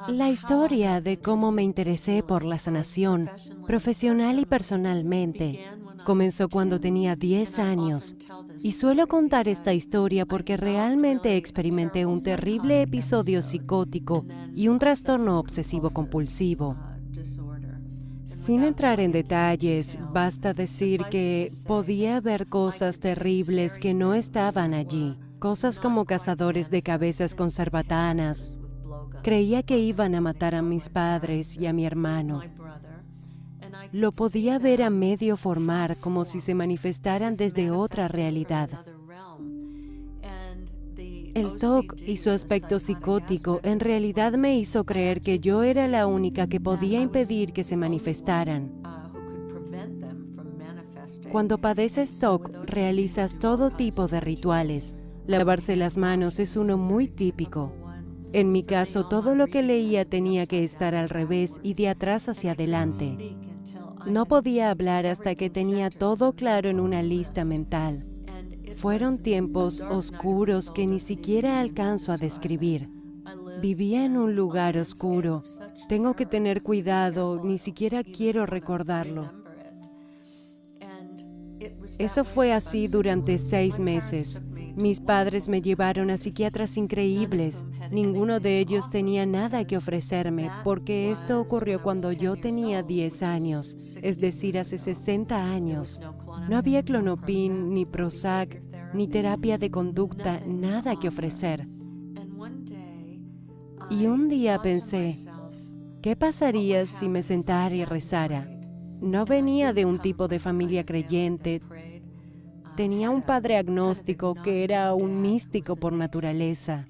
La historia de cómo me interesé por la sanación, profesional y personalmente, comenzó cuando tenía 10 años. Y suelo contar esta historia porque realmente experimenté un terrible episodio psicótico y un trastorno obsesivo-compulsivo. Sin entrar en detalles, basta decir que podía ver cosas terribles que no estaban allí. Cosas como cazadores de cabezas con cerbatanas. Creía que iban a matar a mis padres y a mi hermano. Lo podía ver a medio formar, como si se manifestaran desde otra realidad. El TOC y su aspecto psicótico en realidad me hizo creer que yo era la única que podía impedir que se manifestaran. Cuando padeces TOC, realizas todo tipo de rituales. Lavarse las manos es uno muy típico. En mi caso, todo lo que leía tenía que estar al revés y de atrás hacia adelante. No podía hablar hasta que tenía todo claro en una lista mental. Fueron tiempos oscuros que ni siquiera alcanzo a describir. Vivía en un lugar oscuro. Tengo que tener cuidado, ni siquiera quiero recordarlo. Eso fue así durante 6 meses. Mis padres me llevaron a psiquiatras increíbles. Ninguno de ellos tenía nada que ofrecerme, porque esto ocurrió cuando yo tenía 10 años, es decir, hace 60 años. No había Klonopin, ni Prozac, ni terapia de conducta, nada que ofrecer. Y un día pensé, ¿qué pasaría si me sentara y rezara? No venía de un tipo de familia creyente. Tenía un padre agnóstico que era un místico por naturaleza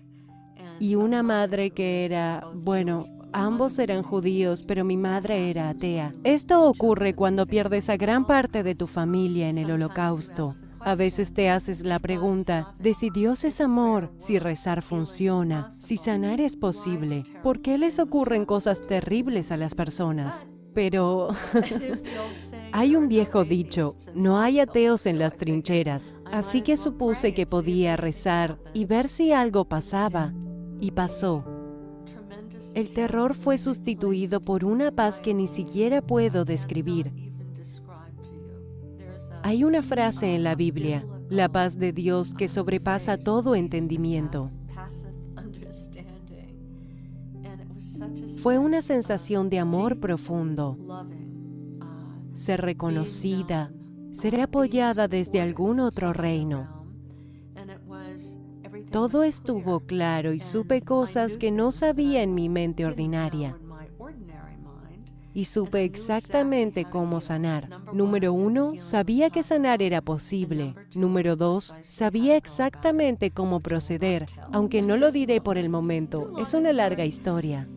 y una madre que era, bueno, ambos eran judíos, pero mi madre era atea. Esto ocurre cuando pierdes a gran parte de tu familia en el Holocausto. A veces te haces la pregunta de si Dios es amor, si rezar funciona, si sanar es posible. ¿Por qué les ocurren cosas terribles a las personas? Pero hay un viejo dicho, no hay ateos en las trincheras, así que supuse que podía rezar y ver si algo pasaba, y pasó. El terror fue sustituido por una paz que ni siquiera puedo describir. Hay una frase en la Biblia, la paz de Dios que sobrepasa todo entendimiento. Fue una sensación de amor profundo, ser reconocida, ser apoyada desde algún otro reino. Todo estuvo claro y supe cosas que no sabía en mi mente ordinaria. Y supe exactamente cómo sanar. Número 1, sabía que sanar era posible. Número 2, sabía exactamente cómo proceder, aunque no lo diré por el momento, es una larga historia.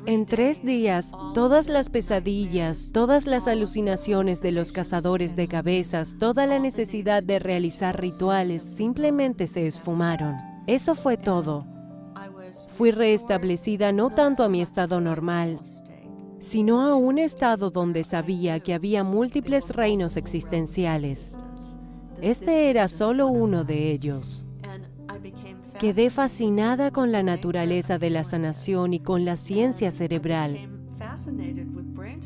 En 3 días, todas las pesadillas, todas las alucinaciones de los cazadores de cabezas, toda la necesidad de realizar rituales simplemente se esfumaron. Eso fue todo. Fui restablecida no tanto a mi estado normal, sino a un estado donde sabía que había múltiples reinos existenciales. Este era solo uno de ellos. Quedé fascinada con la naturaleza de la sanación y con la ciencia cerebral.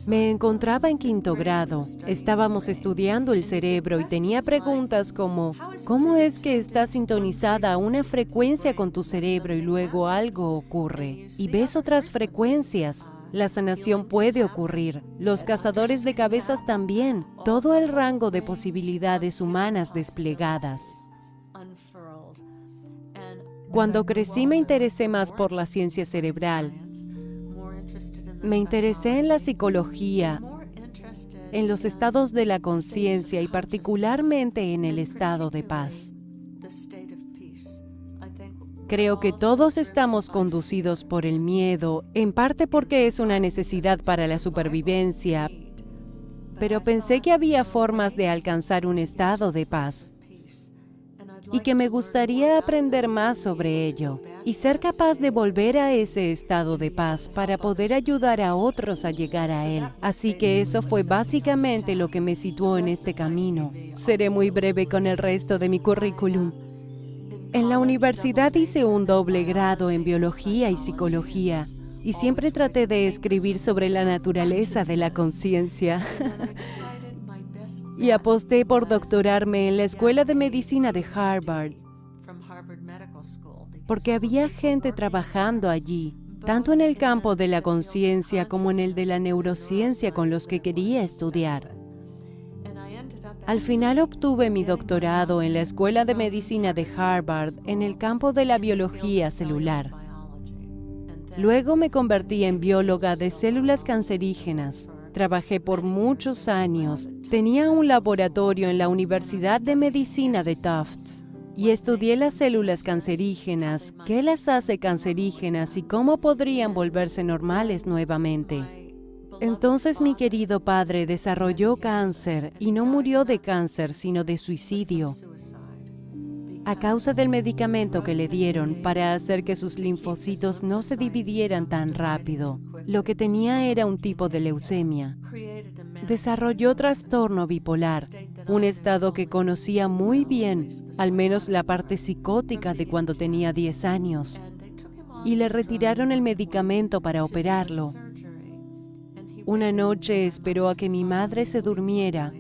Me encontraba en 5º grado, estábamos estudiando el cerebro y tenía preguntas como, ¿cómo es que está sintonizada a una frecuencia con tu cerebro y luego algo ocurre? Y ves otras frecuencias. La sanación puede ocurrir. Los cazadores de cabezas también. Todo el rango de posibilidades humanas desplegadas. Cuando crecí me interesé más por la ciencia cerebral. Me interesé en la psicología, en los estados de la conciencia y particularmente en el estado de paz. Creo que todos estamos conducidos por el miedo, en parte porque es una necesidad para la supervivencia, pero pensé que había formas de alcanzar un estado de paz y que me gustaría aprender más sobre ello y ser capaz de volver a ese estado de paz para poder ayudar a otros a llegar a él. Así que eso fue básicamente lo que me situó en este camino. Seré muy breve con el resto de mi currículum. En la universidad hice un doble grado en biología y psicología, y siempre traté de escribir sobre la naturaleza de la conciencia. Y aposté por doctorarme en la Escuela de Medicina de Harvard, porque había gente trabajando allí, tanto en el campo de la conciencia como en el de la neurociencia con los que quería estudiar. Al final obtuve mi doctorado en la Escuela de Medicina de Harvard en el campo de la biología celular. Luego me convertí en bióloga de células cancerígenas. Trabajé por muchos años. Tenía un laboratorio en la Universidad de Medicina de Tufts y estudié las células cancerígenas, qué las hace cancerígenas y cómo podrían volverse normales nuevamente. Entonces mi querido padre desarrolló cáncer y no murió de cáncer, sino de suicidio, a causa del medicamento que le dieron para hacer que sus linfocitos no se dividieran tan rápido. Lo que tenía era un tipo de leucemia. Desarrolló trastorno bipolar, un estado que conocía muy bien, al menos la parte psicótica de cuando tenía 10 años, y le retiraron el medicamento para operarlo. Una noche esperó a que mi madre se durmiera.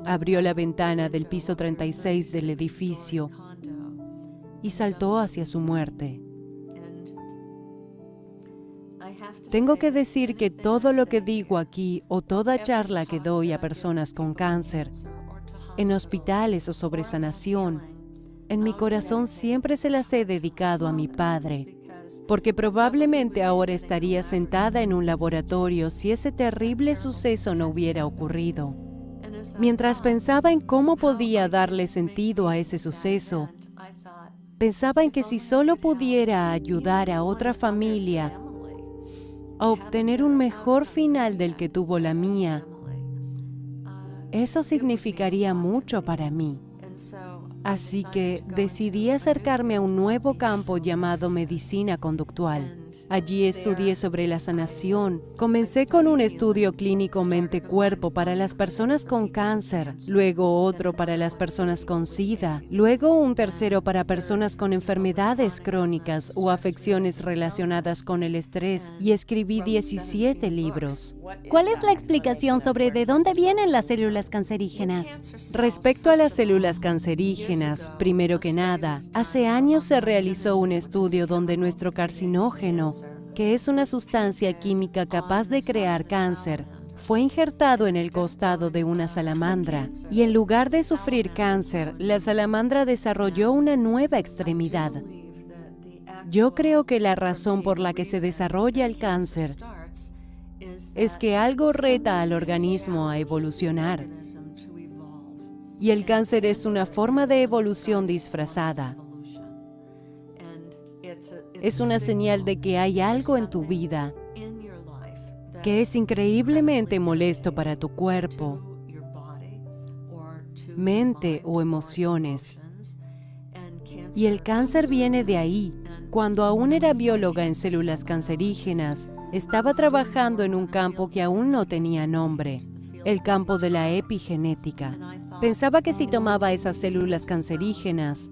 Abrió la ventana del piso 36 del edificio y saltó hacia su muerte. Tengo que decir que todo lo que digo aquí o toda charla que doy a personas con cáncer, en hospitales o sobre sanación, en mi corazón siempre se las he dedicado a mi padre, porque probablemente ahora estaría sentada en un laboratorio si ese terrible suceso no hubiera ocurrido. Mientras pensaba en cómo podía darle sentido a ese suceso, pensaba en que si solo pudiera ayudar a otra familia a obtener un mejor final del que tuvo la mía, eso significaría mucho para mí. Así que decidí acercarme a un nuevo campo llamado medicina conductual. Allí estudié sobre la sanación. Comencé con un estudio clínico mente-cuerpo para las personas con cáncer, luego otro para las personas con SIDA, luego un tercero para personas con enfermedades crónicas o afecciones relacionadas con el estrés, y escribí 17 libros. ¿Cuál es la explicación sobre de dónde vienen las células cancerígenas? Respecto a las células cancerígenas, primero que nada, hace años se realizó un estudio donde nuestro carcinógeno, que es una sustancia química capaz de crear cáncer, fue injertado en el costado de una salamandra, y en lugar de sufrir cáncer, la salamandra desarrolló una nueva extremidad. Yo creo que la razón por la que se desarrolla el cáncer es que algo reta al organismo a evolucionar. Y el cáncer es una forma de evolución disfrazada. Es una señal de que hay algo en tu vida que es increíblemente molesto para tu cuerpo, mente o emociones. Y el cáncer viene de ahí. Cuando aún era bióloga en células cancerígenas, estaba trabajando en un campo que aún no tenía nombre, el campo de la epigenética. Pensaba que si tomaba esas células cancerígenas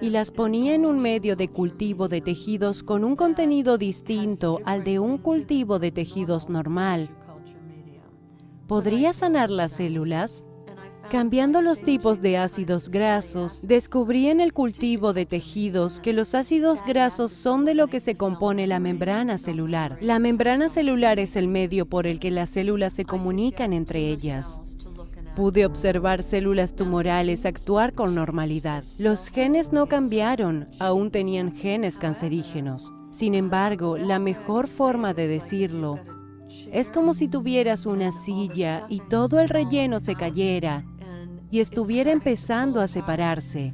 y las ponía en un medio de cultivo de tejidos con un contenido distinto al de un cultivo de tejidos normal, ¿podría sanar las células? Cambiando los tipos de ácidos grasos, descubrí en el cultivo de tejidos que los ácidos grasos son de lo que se compone la membrana celular. La membrana celular es el medio por el que las células se comunican entre ellas. Pude observar células tumorales actuar con normalidad. Los genes no cambiaron, aún tenían genes cancerígenos. Sin embargo, la mejor forma de decirlo es como si tuvieras una silla y todo el relleno se cayera y estuviera empezando a separarse.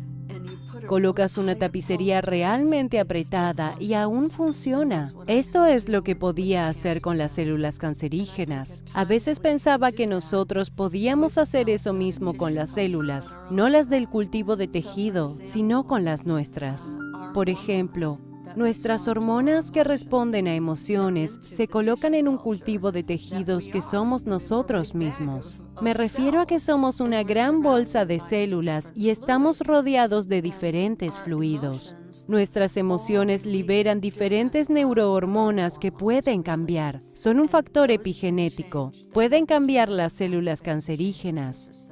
Colocas una tapicería realmente apretada y aún funciona. Esto es lo que podía hacer con las células cancerígenas. A veces pensaba que nosotros podíamos hacer eso mismo con las células, no las del cultivo de tejido, sino con las nuestras. Por ejemplo, Nuestras hormonas que responden a emociones se colocan en un cultivo de tejidos que somos nosotros mismos. Me refiero a que somos una gran bolsa de células y estamos rodeados de diferentes fluidos. Nuestras emociones liberan diferentes neurohormonas que pueden cambiar. Son un factor epigenético. Pueden cambiar las células cancerígenas.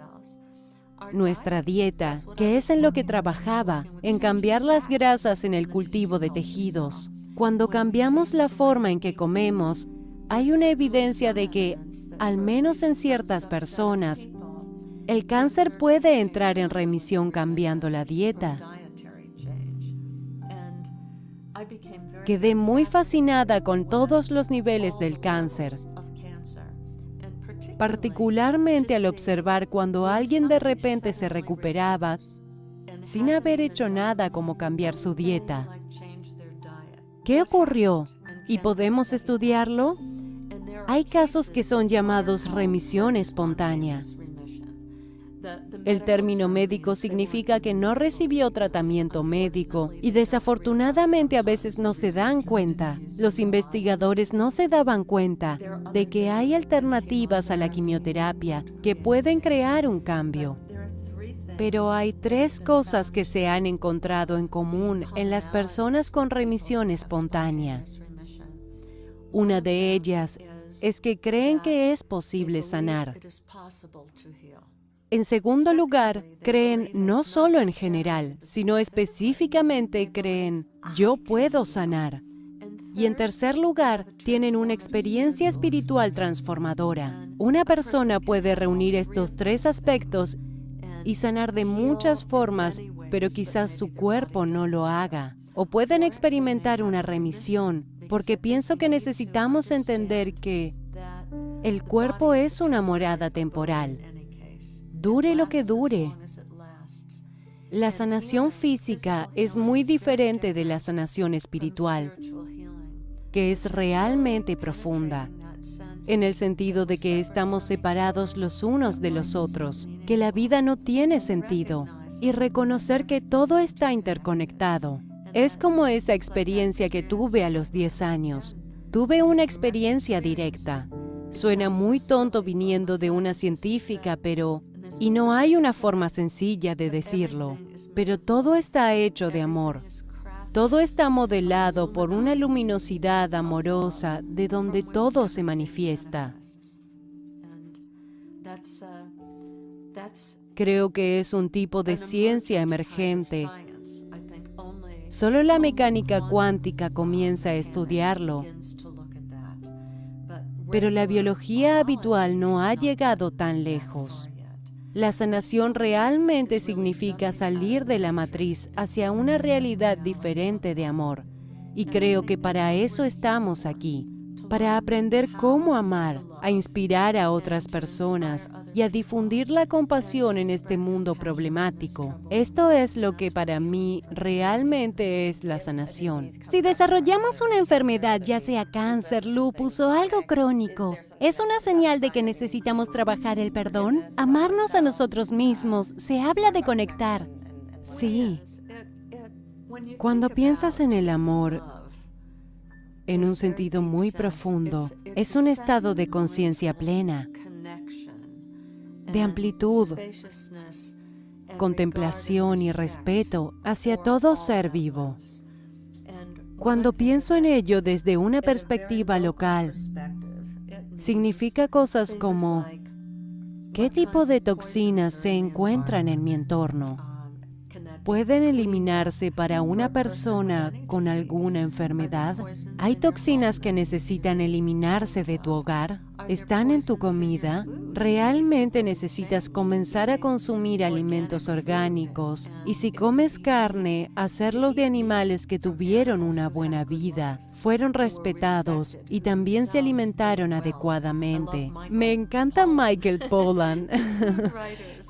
Nuestra dieta, que es en lo que trabajaba, en cambiar las grasas en el cultivo de tejidos. Cuando cambiamos la forma en que comemos, hay una evidencia de que, al menos en ciertas personas, el cáncer puede entrar en remisión cambiando la dieta. Quedé muy fascinada con todos los niveles del cáncer, particularmente al observar cuando alguien de repente se recuperaba sin haber hecho nada como cambiar su dieta. ¿Qué ocurrió? ¿Y podemos estudiarlo? Hay casos que son llamados remisión espontánea. El término médico significa que no recibió tratamiento médico y desafortunadamente a veces no se dan cuenta. Los investigadores no se daban cuenta de que hay alternativas a la quimioterapia que pueden crear un cambio. Pero hay 3 cosas que se han encontrado en común en las personas con remisión espontánea. Una de ellas es que creen que es posible sanar. En segundo lugar, creen no solo en general, sino específicamente creen, yo puedo sanar. Y en tercer lugar, tienen una experiencia espiritual transformadora. Una persona puede reunir estos 3 aspectos y sanar de muchas formas, pero quizás su cuerpo no lo haga. O pueden experimentar una remisión, porque pienso que necesitamos entender que el cuerpo es una morada temporal. Dure lo que dure. La sanación física es muy diferente de la sanación espiritual, que es realmente profunda, en el sentido de que estamos separados los unos de los otros, que la vida no tiene sentido, y reconocer que todo está interconectado. Es como esa experiencia que tuve a los 10 años. Tuve una experiencia directa. Suena muy tonto viniendo de una científica, y no hay una forma sencilla de decirlo, pero todo está hecho de amor. Todo está modelado por una luminosidad amorosa de donde todo se manifiesta. Creo que es un tipo de ciencia emergente. Solo la mecánica cuántica comienza a estudiarlo. Pero la biología habitual no ha llegado tan lejos. La sanación realmente significa salir de la matriz hacia una realidad diferente de amor. Y creo que para eso estamos aquí, para aprender cómo amar, a inspirar a otras personas y a difundir la compasión en este mundo problemático. Esto es lo que para mí realmente es la sanación. Si desarrollamos una enfermedad, ya sea cáncer, lupus o algo crónico, ¿es una señal de que necesitamos trabajar el perdón? Amarnos a nosotros mismos, se habla de conectar. Sí. Cuando piensas en el amor, en un sentido muy profundo, es un estado de conciencia plena, de amplitud, contemplación y respeto hacia todo ser vivo. Cuando pienso en ello desde una perspectiva local, significa cosas como ¿qué tipo de toxinas se encuentran en mi entorno? ¿Pueden eliminarse para una persona con alguna enfermedad? ¿Hay toxinas que necesitan eliminarse de tu hogar? ¿Están en tu comida? ¿Realmente necesitas comenzar a consumir alimentos orgánicos? Y si comes carne, hacerlo de animales que tuvieron una buena vida, fueron respetados y también se alimentaron adecuadamente. Me encanta Michael Pollan,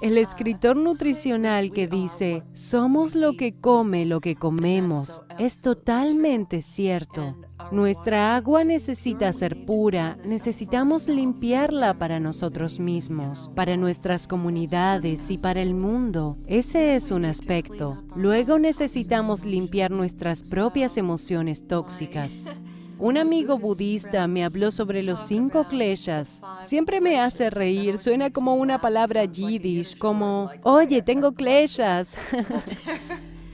el escritor nutricional que dice, somos lo que come lo que comemos. Es totalmente cierto. Nuestra agua necesita ser pura, necesitamos limpiarla para nosotros mismos, para nuestras comunidades y para el mundo. Ese es un aspecto. Luego necesitamos limpiar nuestras propias emociones tóxicas. Un amigo budista me habló sobre los 5 kleshas. Siempre me hace reír, suena como una palabra yiddish, como, oye, tengo kleshas.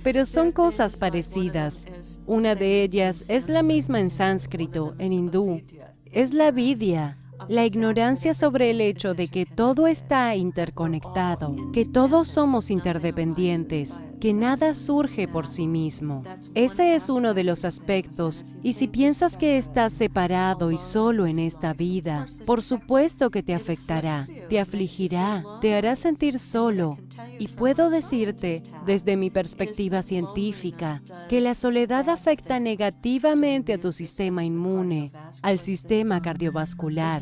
Pero son cosas parecidas. Una de ellas es la misma en sánscrito, en hindú. Es la vidya, la ignorancia sobre el hecho de que todo está interconectado, que todos somos interdependientes, que nada surge por sí mismo. Ese es uno de los aspectos, y si piensas que estás separado y solo en esta vida, por supuesto que te afectará, te afligirá, te hará sentir solo. Y puedo decirte, desde mi perspectiva científica, que la soledad afecta negativamente a tu sistema inmune, al sistema cardiovascular.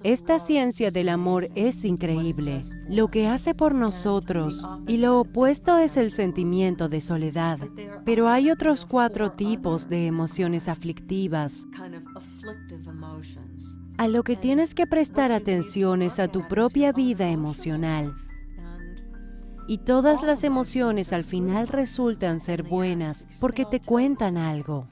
Esta ciencia del amor es increíble, lo que hace por nosotros, y lo opuesto es el sentimiento de soledad. Pero hay otros 4 tipos de emociones aflictivas. A lo que tienes que prestar atención es a tu propia vida emocional. Y todas las emociones al final resultan ser buenas porque te cuentan algo.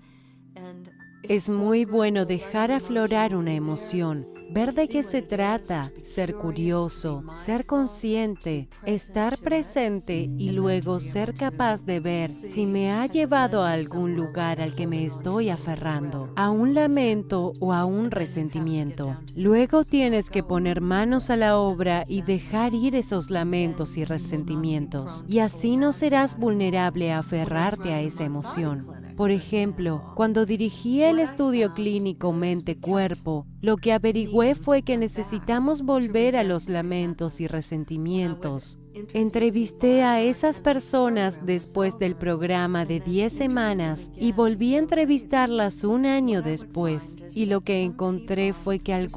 Es muy bueno dejar aflorar una emoción, ver de qué se trata, ser curioso, ser consciente, estar presente y luego ser capaz de ver si me ha llevado a algún lugar al que me estoy aferrando, a un lamento o a un resentimiento. Luego tienes que poner manos a la obra y dejar ir esos lamentos y resentimientos, y así no serás vulnerable a aferrarte a esa emoción. Por ejemplo, cuando dirigí el estudio clínico Mente-Cuerpo, lo que averigüé fue que necesitamos volver a los lamentos y resentimientos. Entrevisté a esas personas después del programa de 10 semanas y volví a entrevistarlas un año después. Y lo que encontré fue que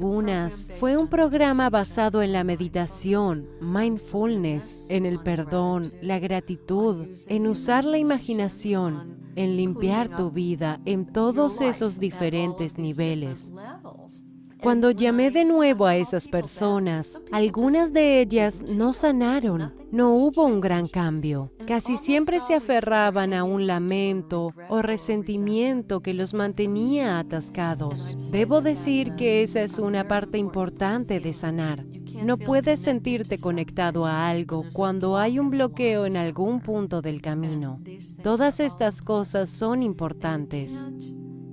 fue un programa basado en la meditación, mindfulness, en el perdón, la gratitud, en usar la imaginación, en limpiar tu vida en todos esos diferentes niveles. Cuando llamé de nuevo a esas personas, algunas de ellas no sanaron, no hubo un gran cambio. Casi siempre se aferraban a un lamento o resentimiento que los mantenía atascados. Debo decir que esa es una parte importante de sanar. No puedes sentirte conectado a algo cuando hay un bloqueo en algún punto del camino. Todas estas cosas son importantes.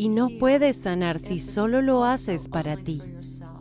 Y no puedes sanar si solo lo haces para ti.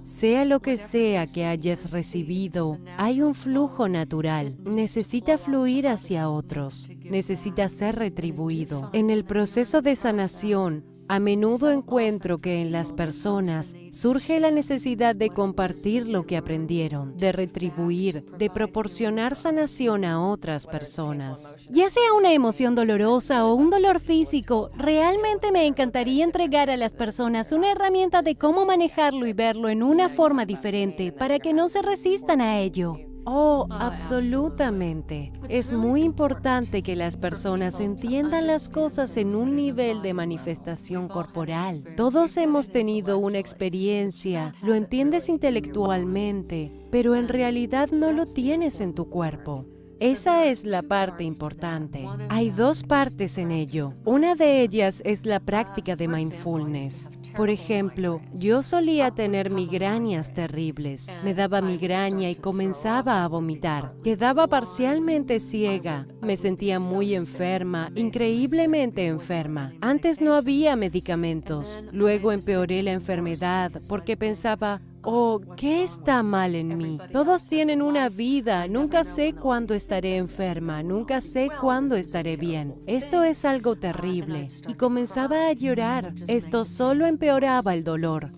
Sea lo que sea que hayas recibido, hay un flujo natural. Necesita fluir hacia otros. Necesita ser retribuido. En el proceso de sanación, a menudo encuentro que en las personas surge la necesidad de compartir lo que aprendieron, de retribuir, de proporcionar sanación a otras personas. Ya sea una emoción dolorosa o un dolor físico, realmente me encantaría entregar a las personas una herramienta de cómo manejarlo y verlo en una forma diferente para que no se resistan a ello. Oh, absolutamente. Es muy importante que las personas entiendan las cosas en un nivel de manifestación corporal. Todos hemos tenido una experiencia, lo entiendes intelectualmente, pero en realidad no lo tienes en tu cuerpo. Esa es la parte importante. Hay 2 partes en ello. Una de ellas es la práctica de mindfulness. Por ejemplo, yo solía tener migrañas terribles. Me daba migraña y comenzaba a vomitar. Quedaba parcialmente ciega. Me sentía muy enferma, increíblemente enferma. Antes no había medicamentos. Luego empeoré la enfermedad porque pensaba, oh, ¿qué está mal en mí? Todos tienen una vida, nunca sé cuándo estaré enferma, nunca sé cuándo estaré bien. Esto es algo terrible. Y comenzaba a llorar. Esto solo empeoraba el dolor.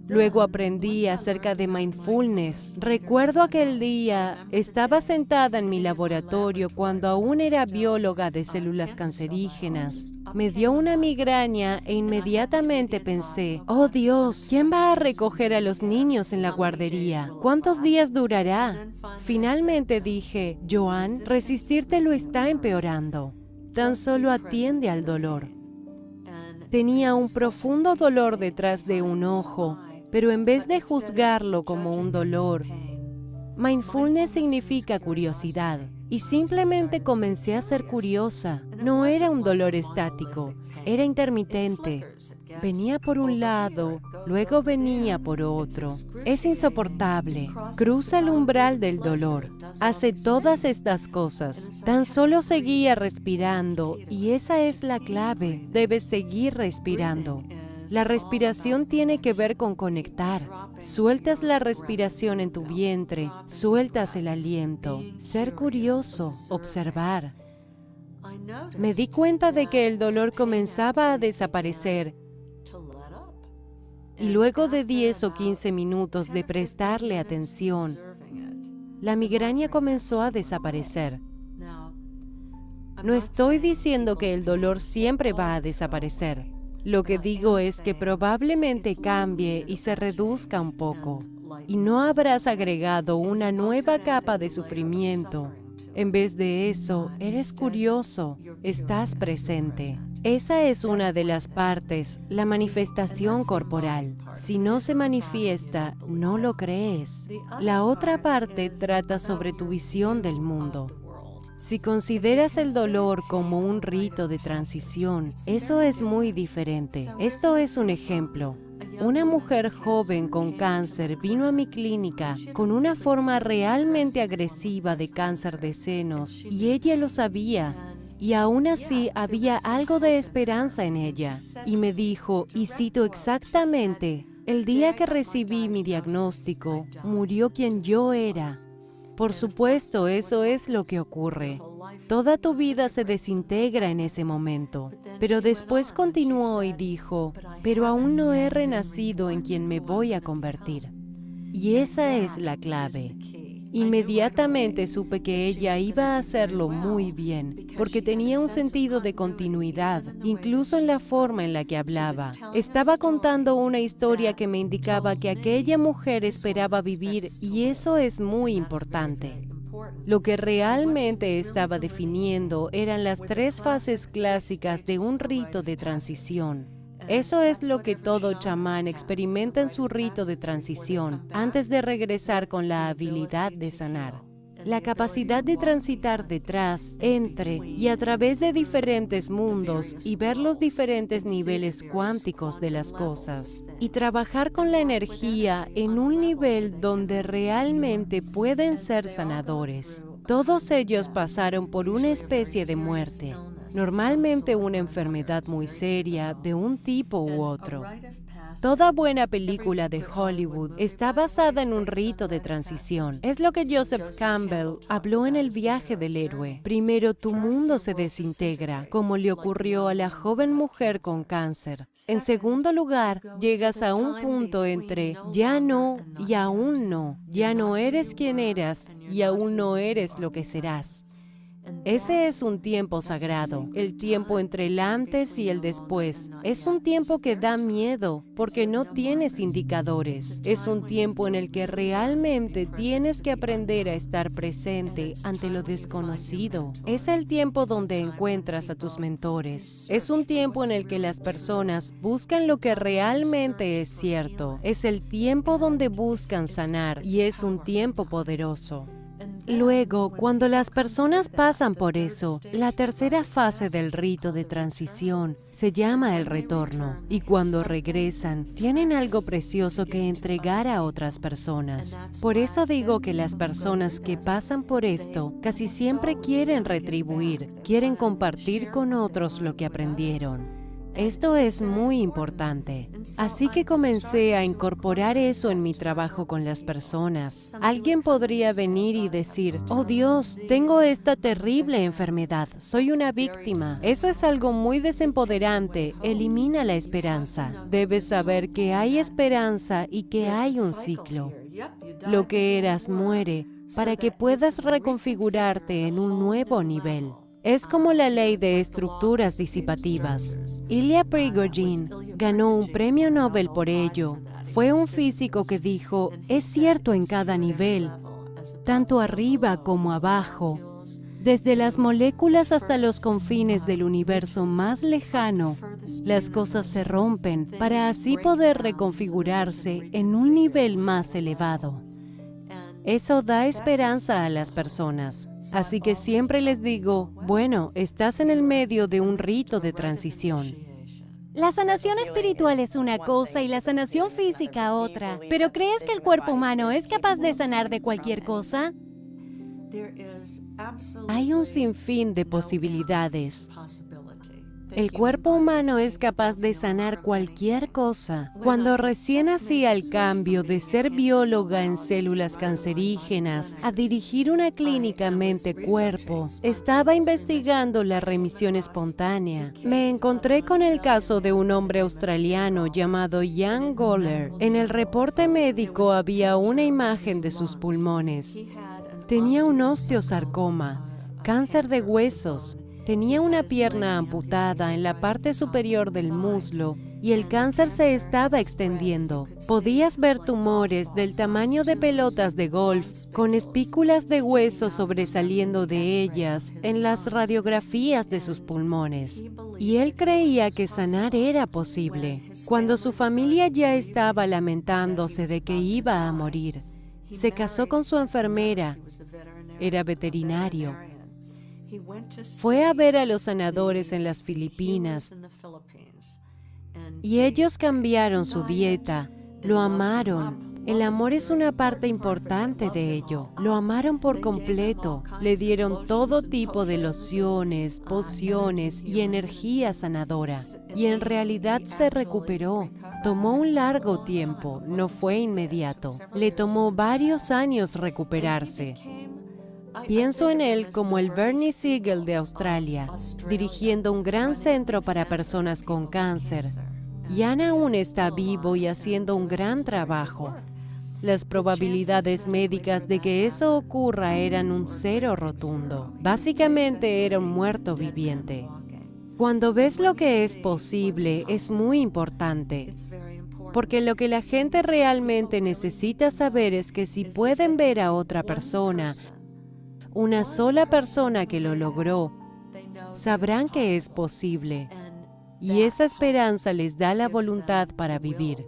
Luego aprendí acerca de mindfulness. Recuerdo aquel día, estaba sentada en mi laboratorio cuando aún era bióloga de células cancerígenas. Me dio una migraña e inmediatamente pensé, oh Dios, ¿quién va a recoger a los niños en la guardería? ¿Cuántos días durará? Finalmente dije, Joan, resistirte lo está empeorando. Tan solo atiende al dolor. Tenía un profundo dolor detrás de un ojo, pero en vez de juzgarlo como un dolor, mindfulness significa curiosidad. Y simplemente comencé a ser curiosa. No era un dolor estático, era intermitente. Venía por un lado, luego venía por otro. Es insoportable. Cruza el umbral del dolor. Hace todas estas cosas. Tan solo seguía respirando y esa es la clave. Debes seguir respirando. La respiración tiene que ver con conectar. Sueltas la respiración en tu vientre, sueltas el aliento. Ser curioso, observar. Me di cuenta de que el dolor comenzaba a desaparecer y luego de 10 o 15 minutos de prestarle atención, la migraña comenzó a desaparecer. No estoy diciendo que el dolor siempre va a desaparecer. Lo que digo es que probablemente cambie y se reduzca un poco, y no habrás agregado una nueva capa de sufrimiento. En vez de eso, eres curioso, estás presente. Esa es una de las partes, la manifestación corporal. Si no se manifiesta, no lo crees. La otra parte trata sobre tu visión del mundo. Si consideras el dolor como un rito de transición, eso es muy diferente. Esto es un ejemplo. Una mujer joven con cáncer vino a mi clínica con una forma realmente agresiva de cáncer de senos y ella lo sabía. Y aún así había algo de esperanza en ella. Y me dijo, y cito exactamente, el día que recibí mi diagnóstico, murió quien yo era. Por supuesto, eso es lo que ocurre. Toda tu vida se desintegra en ese momento. Pero después continuó y dijo, pero aún no he renacido en quien me voy a convertir. Y esa es la clave. Inmediatamente supe que ella iba a hacerlo muy bien, porque tenía un sentido de continuidad, incluso en la forma en la que hablaba. Estaba contando una historia que me indicaba que aquella mujer esperaba vivir, y eso es muy importante. Lo que realmente estaba definiendo eran las 3 fases clásicas de un rito de transición. Eso es lo que todo chamán experimenta en su rito de transición, antes de regresar con la habilidad de sanar. La capacidad de transitar detrás, entre y a través de diferentes mundos y ver los diferentes niveles cuánticos de las cosas. Y trabajar con la energía en un nivel donde realmente pueden ser sanadores. Todos ellos pasaron por una especie de muerte. Normalmente una enfermedad muy seria de un tipo u otro. Toda buena película de Hollywood está basada en un rito de transición. Es lo que Joseph Campbell habló en El viaje del héroe. Primero tu mundo se desintegra, como le ocurrió a la joven mujer con cáncer. En segundo lugar, llegas a un punto entre ya no y aún no. Ya no eres quien eras y aún no eres lo que serás. Ese es un tiempo sagrado, el tiempo entre el antes y el después. Es un tiempo que da miedo porque no tienes indicadores. Es un tiempo en el que realmente tienes que aprender a estar presente ante lo desconocido. Es el tiempo donde encuentras a tus mentores. Es un tiempo en el que las personas buscan lo que realmente es cierto. Es el tiempo donde buscan sanar y es un tiempo poderoso. Luego, cuando las personas pasan por eso, la tercera fase del rito de transición se llama el retorno. Y cuando regresan, tienen algo precioso que entregar a otras personas. Por eso digo que las personas que pasan por esto casi siempre quieren retribuir, quieren compartir con otros lo que aprendieron. Esto es muy importante. Así que comencé a incorporar eso en mi trabajo con las personas. Alguien podría venir y decir, oh Dios, tengo esta terrible enfermedad, soy una víctima. Eso es algo muy desempoderante, elimina la esperanza. Debes saber que hay esperanza y que hay un ciclo. Lo que eras muere para que puedas reconfigurarte en un nuevo nivel. Es como la ley de estructuras disipativas. Ilya Prigogine ganó un premio Nobel por ello. Fue un físico que dijo, es cierto en cada nivel, tanto arriba como abajo. Desde las moléculas hasta los confines del universo más lejano, las cosas se rompen para así poder reconfigurarse en un nivel más elevado. Eso da esperanza a las personas. Así que siempre les digo, bueno, estás en el medio de un rito de transición. La sanación espiritual es una cosa y la sanación física otra. ¿Pero crees que el cuerpo humano es capaz de sanar de cualquier cosa? Hay un sinfín de posibilidades. El cuerpo humano es capaz de sanar cualquier cosa. Cuando recién hacía el cambio de ser bióloga en células cancerígenas a dirigir una clínica mente-cuerpo, estaba investigando la remisión espontánea. Me encontré con el caso de un hombre australiano llamado Jan Goller. En el reporte médico había una imagen de sus pulmones. Tenía un osteosarcoma, cáncer de huesos. Tenía una pierna amputada en la parte superior del muslo y el cáncer se estaba extendiendo. Podías ver tumores del tamaño de pelotas de golf con espículas de hueso sobresaliendo de ellas en las radiografías de sus pulmones. Y él creía que sanar era posible. Cuando su familia ya estaba lamentándose de que iba a morir, se casó con su enfermera. Era veterinario. Fue a ver a los sanadores en las Filipinas y ellos cambiaron su dieta, lo amaron. El amor es una parte importante de ello. Lo amaron por completo. Le dieron todo tipo de lociones, pociones y energía sanadora. Y en realidad se recuperó. Tomó un largo tiempo, no fue inmediato. Le tomó varios años recuperarse. Pienso en él como el Bernie Siegel de Australia, dirigiendo un gran centro para personas con cáncer. Jan aún está vivo y haciendo un gran trabajo. Las probabilidades médicas de que eso ocurra eran un cero rotundo. Básicamente era un muerto viviente. Cuando ves lo que es posible, es muy importante. Porque lo que la gente realmente necesita saber es que si pueden ver a otra persona, una sola persona que lo logró, sabrán que es posible. Y esa esperanza les da la voluntad para vivir.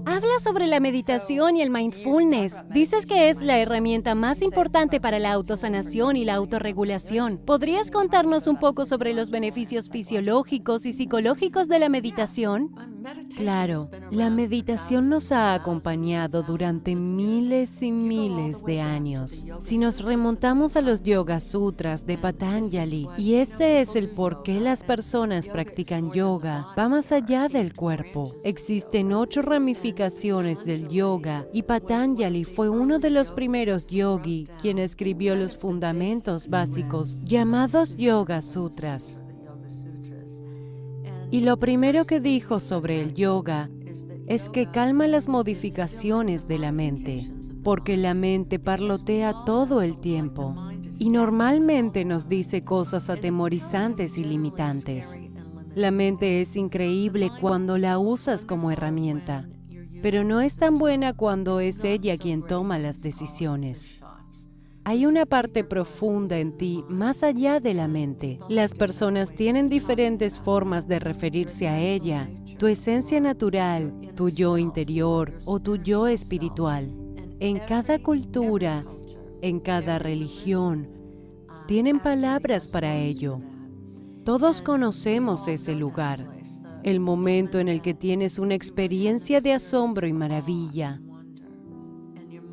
Habla sobre la meditación y el mindfulness. Dices que es la herramienta más importante para la autosanación y la autorregulación. ¿Podrías contarnos un poco sobre los beneficios fisiológicos y psicológicos de la meditación? Claro, la meditación nos ha acompañado durante miles y miles de años. Si nos remontamos a los Yoga Sutras de Patanjali, y este es el por qué las personas practican yoga, va más allá del cuerpo. Existen 8 ramificaciones del yoga y Patanjali fue uno de los primeros yogi quien escribió los fundamentos básicos llamados Yoga Sutras. Y lo primero que dijo sobre el yoga es que calma las modificaciones de la mente, porque la mente parlotea todo el tiempo y normalmente nos dice cosas atemorizantes y limitantes. La mente es increíble cuando la usas como herramienta, pero no es tan buena cuando es ella quien toma las decisiones. Hay una parte profunda en ti más allá de la mente. Las personas tienen diferentes formas de referirse a ella, tu esencia natural, tu yo interior o tu yo espiritual. En cada cultura, en cada religión, tienen palabras para ello. Todos conocemos ese lugar, el momento en el que tienes una experiencia de asombro y maravilla.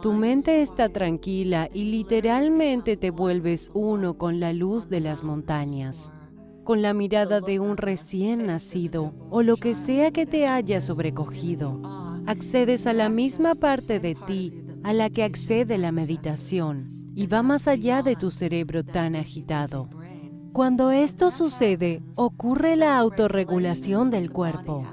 Tu mente está tranquila y literalmente te vuelves uno con la luz de las montañas, con la mirada de un recién nacido o lo que sea que te haya sobrecogido. Accedes a la misma parte de ti a la que accede la meditación y va más allá de tu cerebro tan agitado. Cuando esto sucede, ocurre la autorregulación del cuerpo.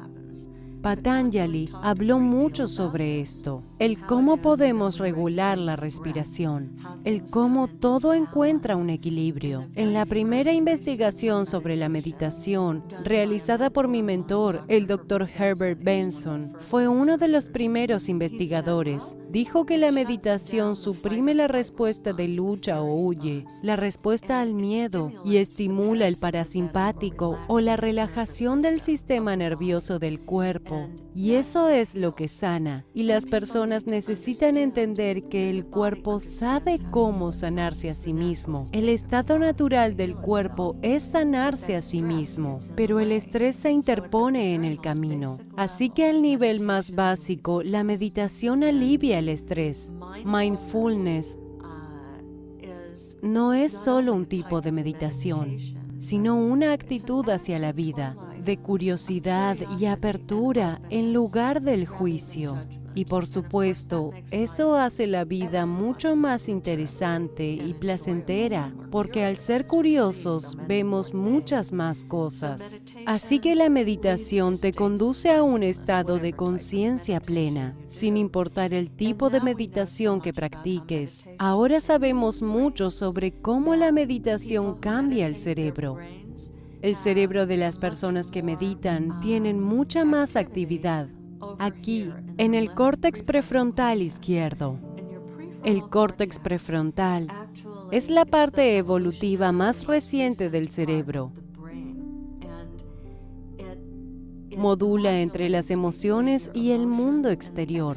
Patanjali habló mucho sobre esto, el cómo podemos regular la respiración, el cómo todo encuentra un equilibrio. En la primera investigación sobre la meditación, realizada por mi mentor, el Dr. Herbert Benson, fue uno de los primeros investigadores. Dijo que la meditación suprime la respuesta de lucha o huye, la respuesta al miedo y estimula el parasimpático o la relajación del sistema nervioso del cuerpo. Y eso es lo que sana. Y las personas necesitan entender que el cuerpo sabe cómo sanarse a sí mismo. El estado natural del cuerpo es sanarse a sí mismo, pero el estrés se interpone en el camino. Así que al nivel más básico, la meditación alivia el estrés. Mindfulness no es solo un tipo de meditación, sino una actitud hacia la vida, de curiosidad y apertura en lugar del juicio. Y por supuesto, eso hace la vida mucho más interesante y placentera, porque al ser curiosos vemos muchas más cosas. Así que la meditación te conduce a un estado de conciencia plena, sin importar el tipo de meditación que practiques. Ahora sabemos mucho sobre cómo la meditación cambia el cerebro. El cerebro de las personas que meditan tienen mucha más actividad. Aquí, en el córtex prefrontal izquierdo. El córtex prefrontal es la parte evolutiva más reciente del cerebro. Modula entre las emociones y el mundo exterior.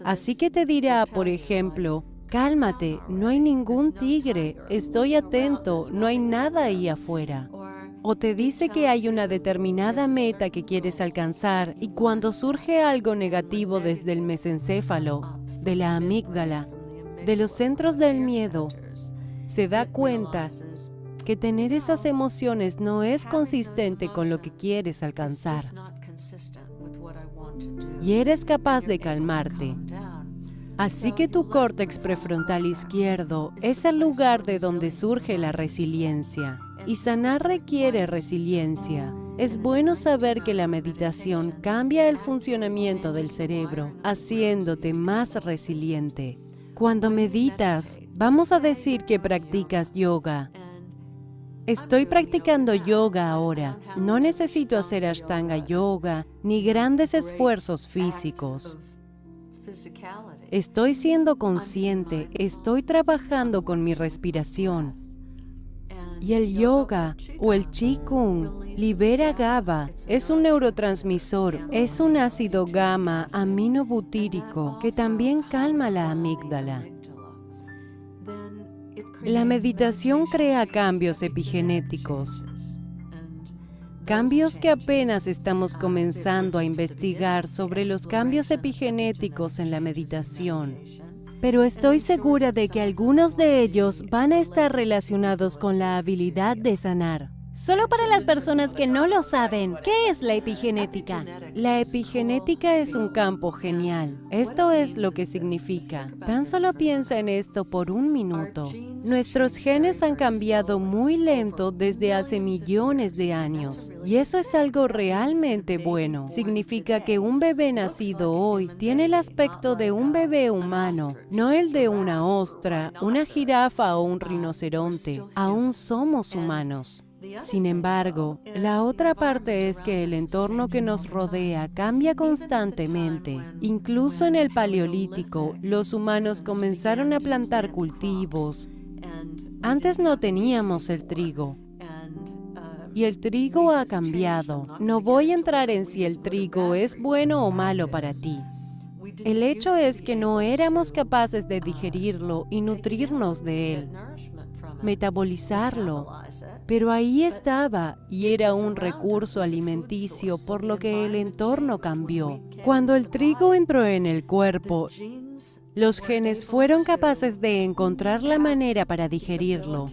Así que te dirá, por ejemplo, cálmate, no hay ningún tigre, estoy atento, no hay nada ahí afuera. O te dice que hay una determinada meta que quieres alcanzar y cuando surge algo negativo desde el mesencéfalo, de la amígdala, de los centros del miedo, se da cuenta que tener esas emociones no es consistente con lo que quieres alcanzar. Y eres capaz de calmarte. Así que tu córtex prefrontal izquierdo es el lugar de donde surge la resiliencia. Y sanar requiere resiliencia. Es bueno saber que la meditación cambia el funcionamiento del cerebro, haciéndote más resiliente. Cuando meditas, vamos a decir que practicas yoga. Estoy practicando yoga ahora. No necesito hacer Ashtanga yoga ni grandes esfuerzos físicos. Estoy siendo consciente, estoy trabajando con mi respiración. Y el yoga o el Qigong libera GABA, es un neurotransmisor, es un ácido gamma aminobutírico que también calma la amígdala. La meditación crea cambios epigenéticos, cambios que apenas estamos comenzando a investigar sobre los cambios epigenéticos en la meditación. Pero estoy segura de que algunos de ellos van a estar relacionados con la habilidad de sanar. Solo para las personas que no lo saben, ¿qué es la epigenética? La epigenética es un campo genial. Esto es lo que significa. Tan solo piensa en esto por un minuto. Nuestros genes han cambiado muy lento desde hace millones de años. Y eso es algo realmente bueno. Significa que un bebé nacido hoy tiene el aspecto de un bebé humano, no el de una ostra, una jirafa o un rinoceronte. Aún somos humanos. Sin embargo, la otra parte es que el entorno que nos rodea cambia constantemente. Incluso en el Paleolítico, los humanos comenzaron a plantar cultivos. Antes no teníamos el trigo. Y el trigo ha cambiado. No voy a entrar en si el trigo es bueno o malo para ti. El hecho es que no éramos capaces de digerirlo y nutrirnos de él, metabolizarlo. Pero ahí estaba y era un recurso alimenticio, por lo que el entorno cambió. Cuando el trigo entró en el cuerpo, los genes fueron capaces de encontrar la manera para digerirlo.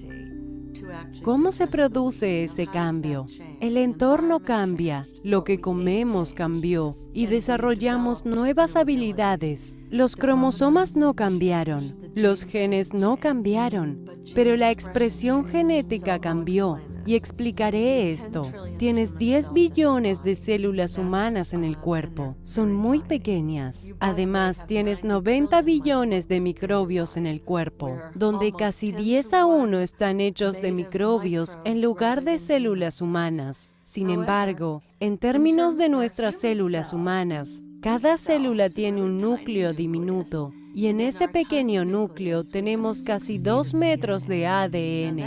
¿Cómo se produce ese cambio? El entorno cambia, lo que comemos cambió y desarrollamos nuevas habilidades. Los cromosomas no cambiaron, los genes no cambiaron, pero la expresión genética cambió. Y explicaré esto. Tienes 10 billones de células humanas en el cuerpo. Son muy pequeñas. Además, tienes 90 billones de microbios en el cuerpo, donde casi 10:1 están hechos de microbios en lugar de células humanas. Sin embargo, en términos de nuestras células humanas, cada célula tiene un núcleo diminuto. Y en ese pequeño núcleo tenemos casi 2 metros de ADN.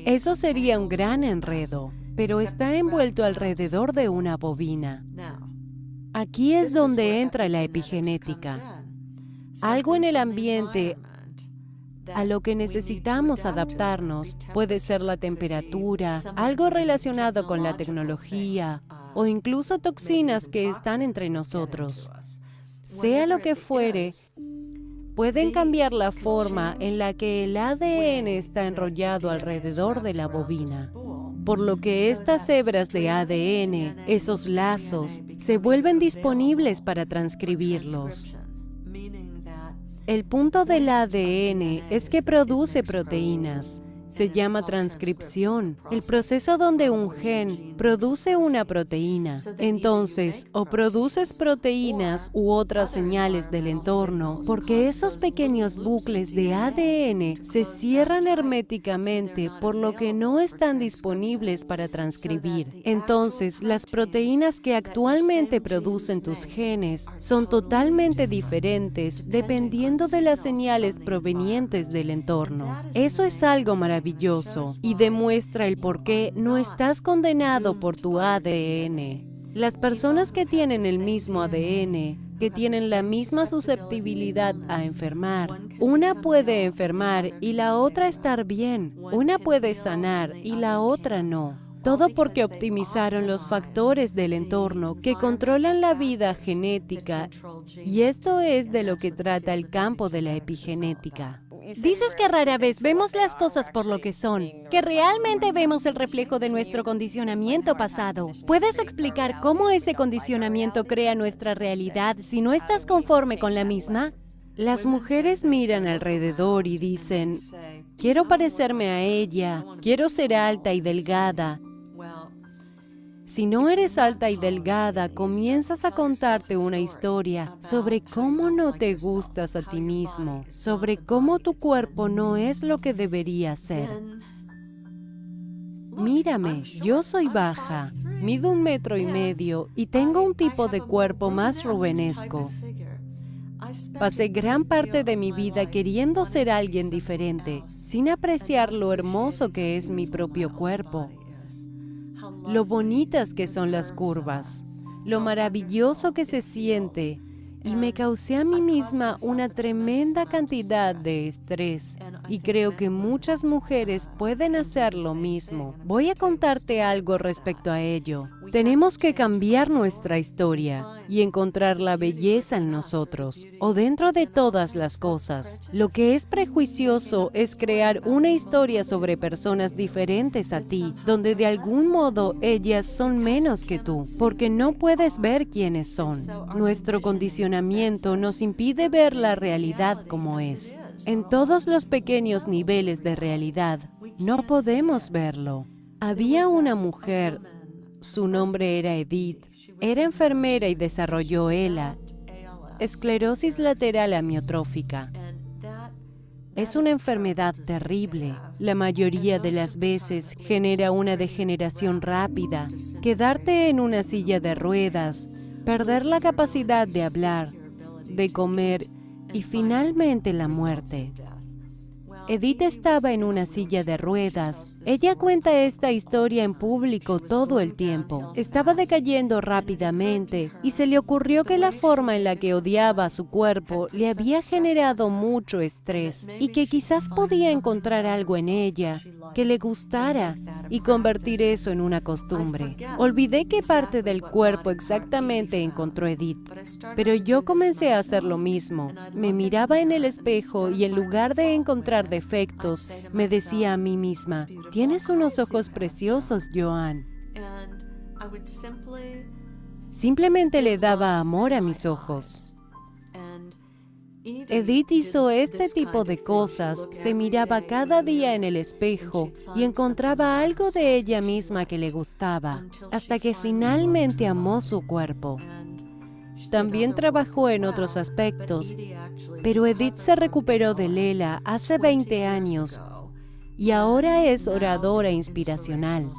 Eso sería un gran enredo, pero está envuelto alrededor de una bobina. Aquí es donde entra la epigenética. Algo en el ambiente a lo que necesitamos adaptarnos. Puede ser la temperatura, algo relacionado con la tecnología, o incluso toxinas que están entre nosotros. Sea lo que fuere, pueden cambiar la forma en la que el ADN está enrollado alrededor de la bobina. Por lo que estas hebras de ADN, esos lazos, se vuelven disponibles para transcribirlos. El punto del ADN es que produce proteínas. Se llama transcripción, el proceso donde un gen produce una proteína. Entonces, o produces proteínas u otras señales del entorno, porque esos pequeños bucles de ADN se cierran herméticamente, por lo que no están disponibles para transcribir. Entonces, las proteínas que actualmente producen tus genes son totalmente diferentes dependiendo de las señales provenientes del entorno. Eso es algo maravilloso y demuestra el por qué no estás condenado por tu ADN. Las personas que tienen el mismo ADN, que tienen la misma susceptibilidad a enfermar, una puede enfermar y la otra estar bien, una puede sanar y la otra no. Todo porque optimizaron los factores del entorno que controlan la vida genética, y esto es de lo que trata el campo de la epigenética. Dices que rara vez vemos las cosas por lo que son, que realmente vemos el reflejo de nuestro condicionamiento pasado. ¿Puedes explicar cómo ese condicionamiento crea nuestra realidad si no estás conforme con la misma? Las mujeres miran alrededor y dicen, quiero parecerme a ella, quiero ser alta y delgada. Si no eres alta y delgada, comienzas a contarte una historia sobre cómo no te gustas a ti mismo, sobre cómo tu cuerpo no es lo que debería ser. Mírame, yo soy baja, mido 1,5 metros y tengo un tipo de cuerpo más rubenesco. Pasé gran parte de mi vida queriendo ser alguien diferente, sin apreciar lo hermoso que es mi propio cuerpo. Lo bonitas que son las curvas, lo maravilloso que se siente, y me causé a mí misma una tremenda cantidad de estrés, y creo que muchas mujeres pueden hacer lo mismo. Voy a contarte algo respecto a ello. Tenemos que cambiar nuestra historia y encontrar la belleza en nosotros, o dentro de todas las cosas. Lo que es prejuicioso es crear una historia sobre personas diferentes a ti, donde de algún modo ellas son menos que tú, porque no puedes ver quiénes son. Nuestro condicionamiento nos impide ver la realidad como es. En todos los pequeños niveles de realidad, no podemos verlo. Había una mujer, su nombre era Edith, era enfermera y desarrolló ELA, esclerosis lateral amiotrófica. Es una enfermedad terrible. La mayoría de las veces genera una degeneración rápida, quedarte en una silla de ruedas, perder la capacidad de hablar, de comer y finalmente la muerte. Edith estaba en una silla de ruedas. Ella cuenta esta historia en público todo el tiempo. Estaba decayendo rápidamente y se le ocurrió que la forma en la que odiaba a su cuerpo le había generado mucho estrés y que quizás podía encontrar algo en ella que le gustara y convertir eso en una costumbre. Olvidé qué parte del cuerpo exactamente encontró Edith, pero yo comencé a hacer lo mismo. Me miraba en el espejo y en lugar de encontrar defectos, me decía a mí misma, tienes unos ojos preciosos, Joan. Simplemente le daba amor a mis ojos. Edith hizo este tipo de cosas, se miraba cada día en el espejo y encontraba algo de ella misma que le gustaba, hasta que finalmente amó su cuerpo. También trabajó en otros aspectos, pero Edith se recuperó de Lela hace 20 años y ahora es oradora inspiracional.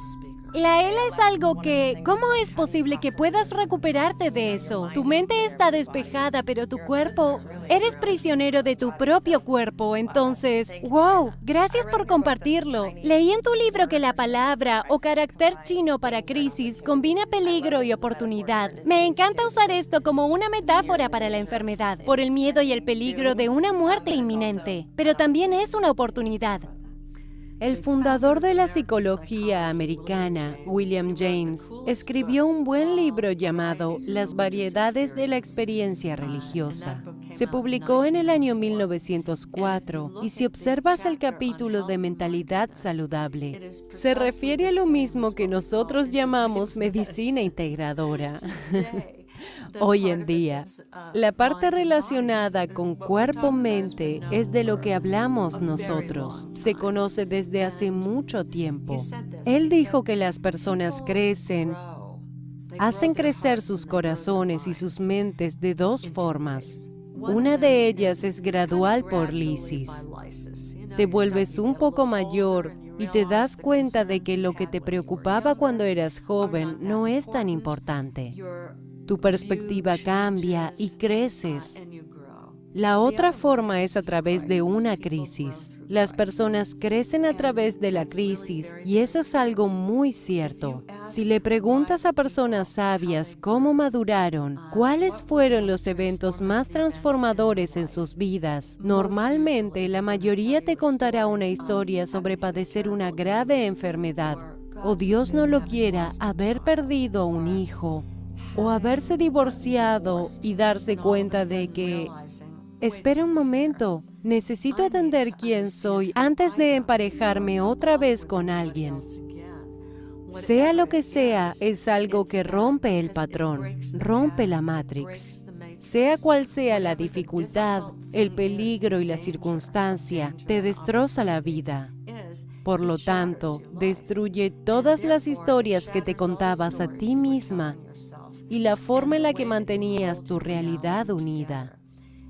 La ELA es algo que... ¿Cómo es posible que puedas recuperarte de eso? Tu mente está despejada, pero tu cuerpo... Eres prisionero de tu propio cuerpo, entonces... ¡Wow! Gracias por compartirlo. Leí en tu libro que la palabra o carácter chino para crisis combina peligro y oportunidad. Me encanta usar esto como una metáfora para la enfermedad, por el miedo y el peligro de una muerte inminente. Pero también es una oportunidad. El fundador de la psicología americana, William James, escribió un buen libro llamado Las variedades de la experiencia religiosa. Se publicó en el año 1904 y si observas el capítulo de mentalidad saludable, se refiere a lo mismo que nosotros llamamos medicina integradora. Hoy en día, la parte relacionada con cuerpo-mente es de lo que hablamos nosotros. Se conoce desde hace mucho tiempo. Él dijo que las personas crecen, hacen crecer sus corazones y sus mentes de dos formas. Una de ellas es gradual por lisis. Te vuelves un poco mayor y te das cuenta de que lo que te preocupaba cuando eras joven no es tan importante. Tu perspectiva cambia y creces. La otra forma es a través de una crisis. Las personas crecen a través de la crisis y eso es algo muy cierto. Si le preguntas a personas sabias cómo maduraron, cuáles fueron los eventos más transformadores en sus vidas, normalmente la mayoría te contará una historia sobre padecer una grave enfermedad o, Dios no lo quiera, haber perdido un hijo o haberse divorciado y darse cuenta de que, espera un momento, necesito entender quién soy antes de emparejarme otra vez con alguien. Sea lo que sea, es algo que rompe el patrón, rompe la Matrix. Sea cual sea la dificultad, el peligro y la circunstancia, te destroza la vida. Por lo tanto, destruye todas las historias que te contabas a ti misma y la forma en la que mantenías tu realidad unida.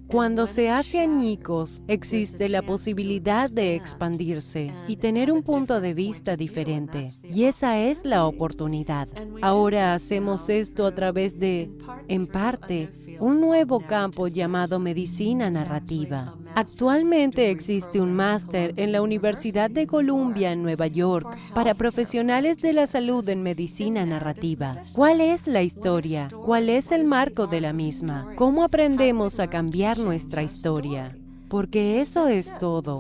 Cuando se hace añicos, existe la posibilidad de expandirse y tener un punto de vista diferente. Y esa es la oportunidad. Ahora hacemos esto a través de, en parte, un nuevo campo llamado medicina narrativa. Actualmente existe un máster en la Universidad de Columbia en Nueva York para profesionales de la salud en medicina narrativa. ¿Cuál es la historia? ¿Cuál es el marco de la misma? ¿Cómo aprendemos a cambiar nuestra historia? Porque eso es todo.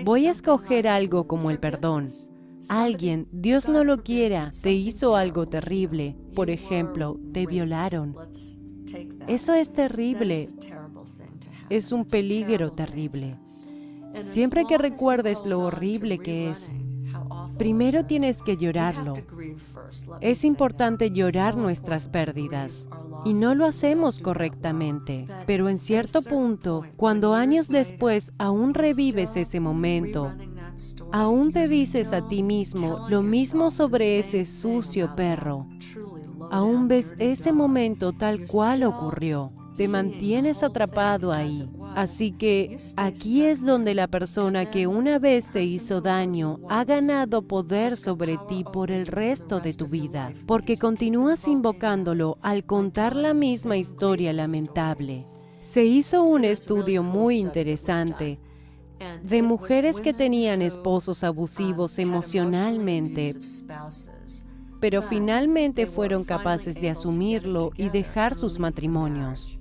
Voy a escoger algo como el perdón. Alguien, Dios no lo quiera, te hizo algo terrible. Por ejemplo, te violaron. Eso es terrible. Es un peligro terrible. Siempre que recuerdes lo horrible que es, primero tienes que llorarlo. Es importante llorar nuestras pérdidas. Y no lo hacemos correctamente. Pero en cierto punto, cuando años después aún revives ese momento, aún te dices a ti mismo lo mismo sobre ese sucio perro. Aún ves ese momento tal cual ocurrió. Te mantienes atrapado ahí. Así que aquí es donde la persona que una vez te hizo daño ha ganado poder sobre ti por el resto de tu vida, porque continúas invocándolo al contar la misma historia lamentable. Se hizo un estudio muy interesante de mujeres que tenían esposos abusivos emocionalmente, pero finalmente fueron capaces de asumirlo y dejar sus matrimonios.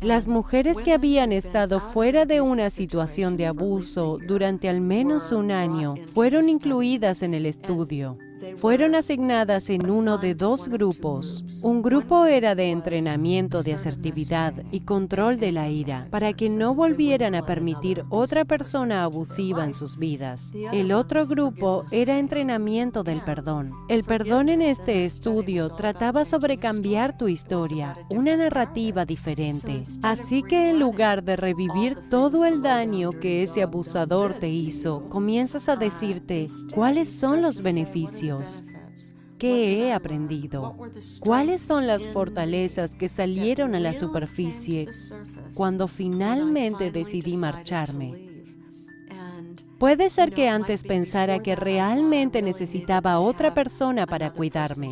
Las mujeres que habían estado fuera de una situación de abuso durante al menos un año fueron incluidas en el estudio. Fueron asignadas en uno de dos grupos. Un grupo era de entrenamiento de asertividad y control de la ira, para que no volvieran a permitir otra persona abusiva en sus vidas. El otro grupo era entrenamiento del perdón. El perdón en este estudio trataba sobre cambiar tu historia, una narrativa diferente. Así que en lugar de revivir todo el daño que ese abusador te hizo, comienzas a decirte, ¿cuáles son los beneficios? ¿Qué he aprendido? ¿Cuáles son las fortalezas que salieron a la superficie cuando finalmente decidí marcharme? Puede ser que antes pensara que realmente necesitaba a otra persona para cuidarme.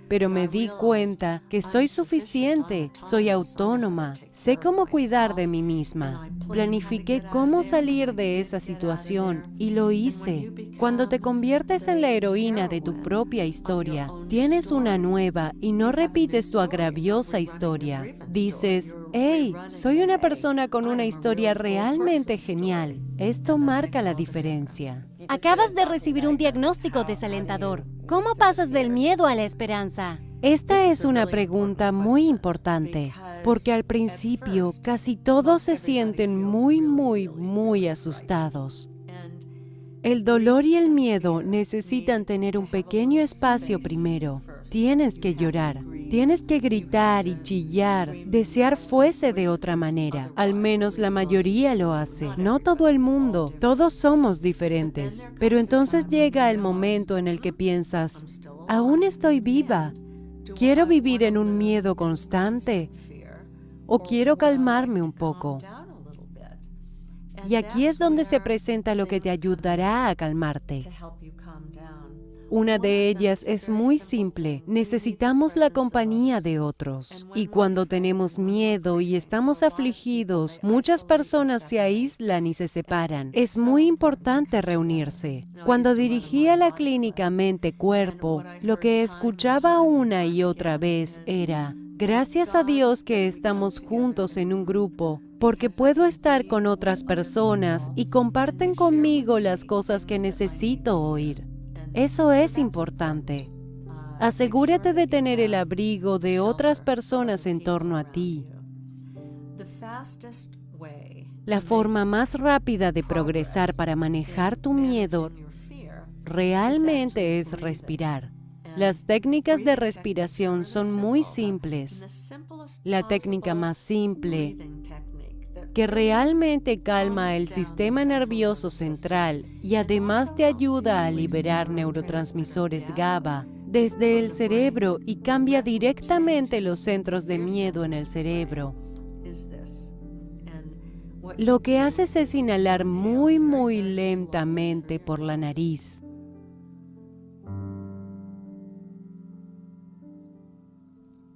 Pero me di cuenta que soy suficiente, soy autónoma, sé cómo cuidar de mí misma. Planifiqué cómo salir de esa situación y lo hice. Cuando te conviertes en la heroína de tu propia historia, tienes una nueva y no repites tu agraviosa historia. Dices, hey, soy una persona con una historia realmente genial. Esto marca la diferencia. Acabas de recibir un diagnóstico desalentador. ¿Cómo pasas del miedo a la esperanza? Esta es una pregunta muy importante, porque al principio casi todos se sienten muy asustados. El dolor y el miedo necesitan tener un pequeño espacio primero. Tienes que llorar, tienes que gritar y chillar, desear fuese de otra manera. Al menos la mayoría lo hace, no todo el mundo, todos somos diferentes. Pero entonces llega el momento en el que piensas, aún estoy viva, quiero vivir en un miedo constante o quiero calmarme un poco. Y aquí es donde se presenta lo que te ayudará a calmarte. Una de ellas es muy simple. Necesitamos la compañía de otros. Y cuando tenemos miedo y estamos afligidos, muchas personas se aíslan y se separan. Es muy importante reunirse. Cuando dirigía la clínica Mente-Cuerpo, lo que escuchaba una y otra vez era, gracias a Dios que estamos juntos en un grupo, porque puedo estar con otras personas y comparten conmigo las cosas que necesito oír. Eso es importante. Asegúrate de tener el abrigo de otras personas en torno a ti. La forma más rápida de progresar para manejar tu miedo realmente es respirar. Las técnicas de respiración son muy simples. La técnica más simple que realmente calma el sistema nervioso central y además te ayuda a liberar neurotransmisores GABA desde el cerebro y cambia directamente los centros de miedo en el cerebro. Lo que haces es inhalar muy lentamente por la nariz.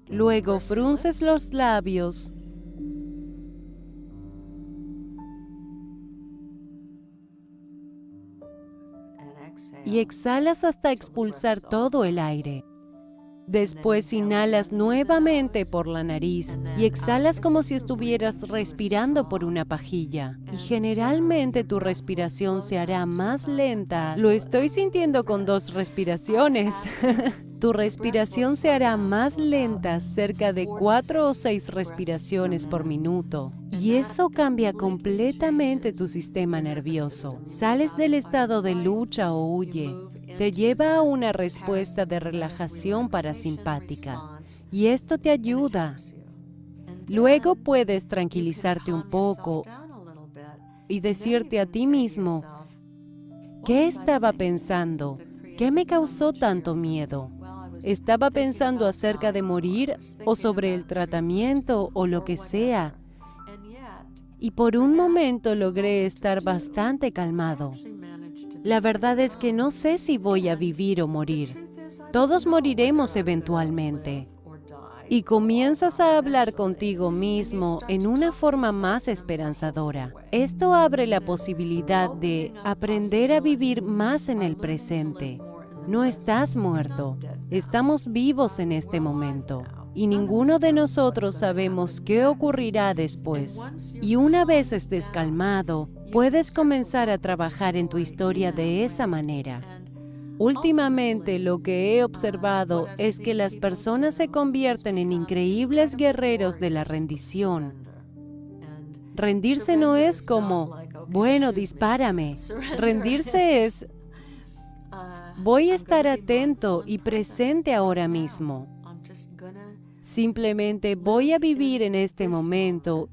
Luego frunces los labios y exhalas hasta expulsar todo el aire. Después inhalas nuevamente por la nariz y exhalas como si estuvieras respirando por una pajilla. Y generalmente tu respiración se hará más lenta. Lo estoy sintiendo con 2 respiraciones. Tu respiración se hará más lenta, cerca de 4 o 6 respiraciones por minuto. Y eso cambia completamente tu sistema nervioso. Sales del estado de lucha o huye. Te lleva a una respuesta de relajación parasimpática. Y esto te ayuda. Luego puedes tranquilizarte un poco y decirte a ti mismo, ¿qué estaba pensando? ¿Qué me causó tanto miedo? ¿Estaba pensando acerca de morir o sobre el tratamiento o lo que sea? Y por un momento logré estar bastante calmado. La verdad es que no sé si voy a vivir o morir. Todos moriremos eventualmente. Y comienzas a hablar contigo mismo en una forma más esperanzadora. Esto abre la posibilidad de aprender a vivir más en el presente. No estás muerto, estamos vivos en este momento. Y ninguno de nosotros sabemos qué ocurrirá después. Y una vez estés calmado, puedes comenzar a trabajar en tu historia de esa manera. Últimamente lo que he observado es que las personas se convierten en increíbles guerreros de la rendición. Rendirse no es como, bueno, dispárame. Rendirse es, voy a estar atento y presente ahora mismo. Simplemente voy a vivir en este momento.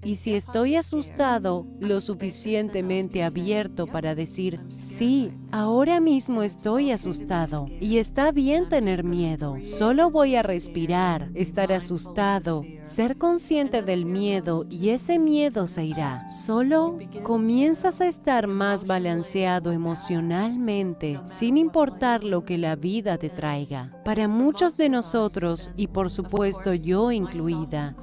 Y si estoy asustado, lo suficientemente abierto para decir, sí, ahora mismo estoy asustado. Y está bien tener miedo. Solo voy a respirar, estar asustado, ser consciente del miedo y ese miedo se irá. Solo comienzas a estar más balanceado emocionalmente, sin importar lo que la vida te traiga. Para muchos de nosotros, y por supuesto yo incluida,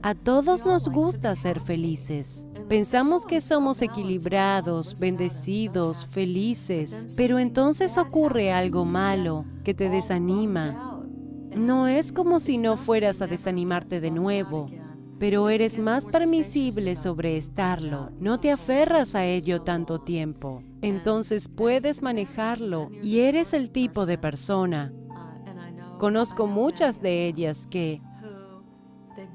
a todos nos gusta ser felices. Pensamos que somos equilibrados, bendecidos, felices, pero entonces ocurre algo malo que te desanima. No es como si no fueras a desanimarte de nuevo, pero eres más permisible sobre estarlo. No te aferras a ello tanto tiempo. Entonces puedes manejarlo y eres el tipo de persona. Conozco muchas de ellas que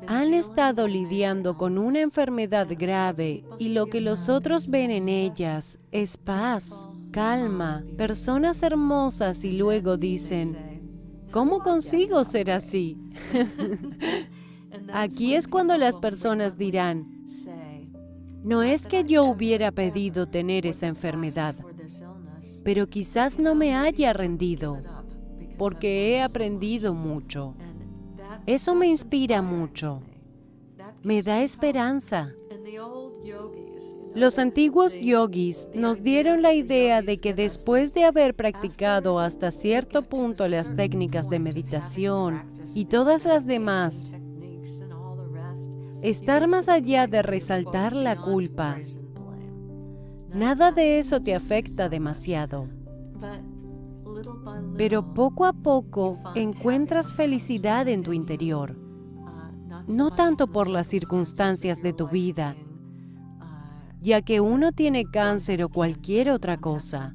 han estado lidiando con una enfermedad grave y lo que los otros ven en ellas es paz, calma, personas hermosas y luego dicen, ¿cómo consigo ser así? Aquí es cuando las personas dirán, no es que yo hubiera pedido tener esa enfermedad, pero quizás no me haya rendido, porque he aprendido mucho. Eso me inspira mucho. Me da esperanza. Los antiguos yogis nos dieron la idea de que después de haber practicado hasta cierto punto las técnicas de meditación y todas las demás, estar más allá de resaltar la culpa, nada de eso te afecta demasiado. Pero poco a poco encuentras felicidad en tu interior, no tanto por las circunstancias de tu vida, ya que uno tiene cáncer o cualquier otra cosa,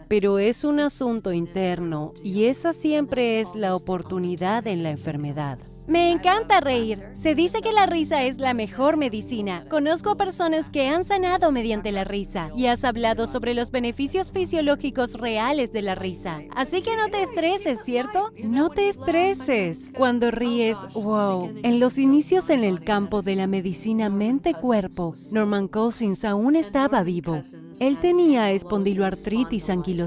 pero es un asunto interno y esa siempre es la oportunidad en la enfermedad. Me encanta reír. Se dice que la risa es la mejor medicina. Conozco a personas que han sanado mediante la risa y has hablado sobre los beneficios fisiológicos reales de la risa. Así que no te estreses, ¿cierto? No te estreses. Cuando ríes, wow. En los inicios en el campo de la medicina mente-cuerpo, Norman Cousins aún estaba vivo. Él tenía espondiloartritis anquilosante,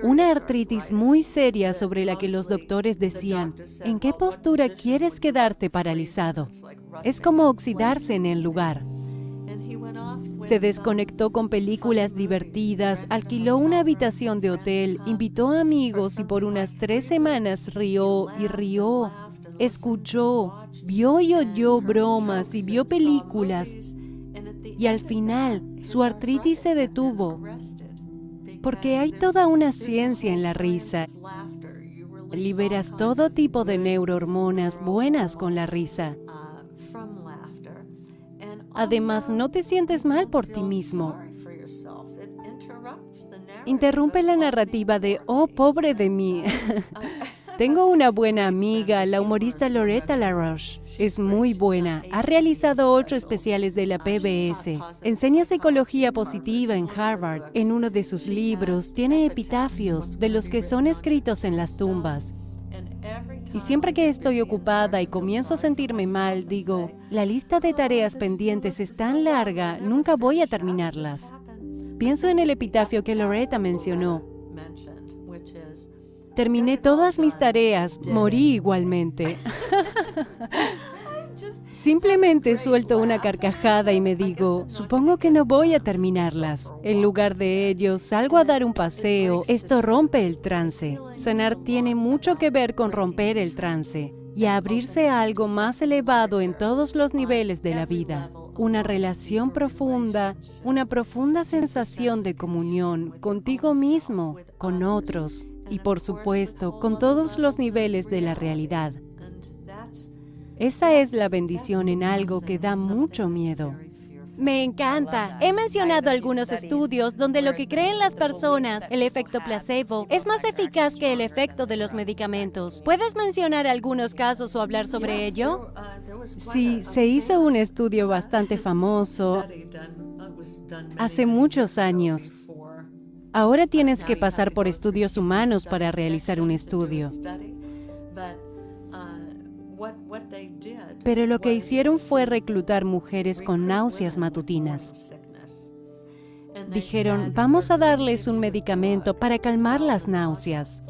una artritis muy seria sobre la que los doctores decían, ¿en qué postura quieres quedarte paralizado? Es como oxidarse en el lugar. Se desconectó con películas divertidas, alquiló una habitación de hotel, invitó a amigos y por unas 3 semanas rió y rió. Escuchó, vio y oyó bromas y vio películas. Y al final, su artritis se detuvo. Porque hay toda una ciencia en la risa. Liberas todo tipo de neurohormonas buenas con la risa. Además, no te sientes mal por ti mismo. Interrumpe la narrativa de, oh, pobre de mí. Tengo una buena amiga, la humorista Loretta LaRoche. Es muy buena. Ha realizado 8 especiales de la PBS. Enseña psicología positiva en Harvard. En uno de sus libros tiene epitafios de los que son escritos en las tumbas. Y siempre que estoy ocupada y comienzo a sentirme mal, digo, la lista de tareas pendientes es tan larga, nunca voy a terminarlas. Pienso en el epitafio que Loretta mencionó. Terminé todas mis tareas, morí igualmente. Simplemente suelto una carcajada y me digo, supongo que no voy a terminarlas. En lugar de ello, salgo a dar un paseo. Esto rompe el trance. Sanar tiene mucho que ver con romper el trance y a abrirse a algo más elevado en todos los niveles de la vida. Una relación profunda, una profunda sensación de comunión contigo mismo, con otros y, por supuesto, con todos los niveles de la realidad. Esa es la bendición en algo que da mucho miedo. Me encanta. He mencionado algunos estudios donde lo que creen las personas, el efecto placebo, es más eficaz que el efecto de los medicamentos. ¿Puedes mencionar algunos casos o hablar sobre ello? Sí, se hizo un estudio bastante famoso hace muchos años. Ahora tienes que pasar por estudios humanos para realizar un estudio. Pero lo que hicieron fue reclutar mujeres con náuseas matutinas. Dijeron, vamos a darles un medicamento para calmar las náuseas.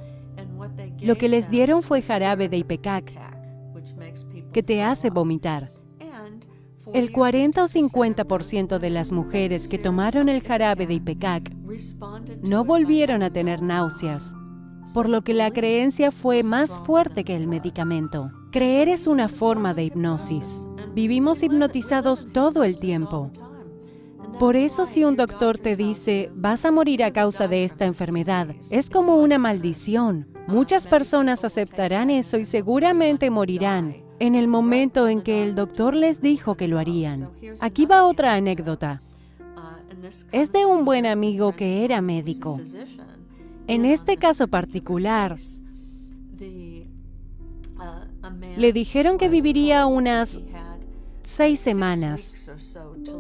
Lo que les dieron fue jarabe de ipecac, que te hace vomitar. El 40 o 50% de las mujeres que tomaron el jarabe de ipecac no volvieron a tener náuseas, por lo que la creencia fue más fuerte que el medicamento. Creer es una forma de hipnosis. Vivimos hipnotizados todo el tiempo. Por eso si un doctor te dice, vas a morir a causa de esta enfermedad, es como una maldición. Muchas personas aceptarán eso y seguramente morirán en el momento en que el doctor les dijo que lo harían. Aquí va otra anécdota. Es de un buen amigo que era médico. En este caso particular, le dijeron que viviría unas 6 semanas.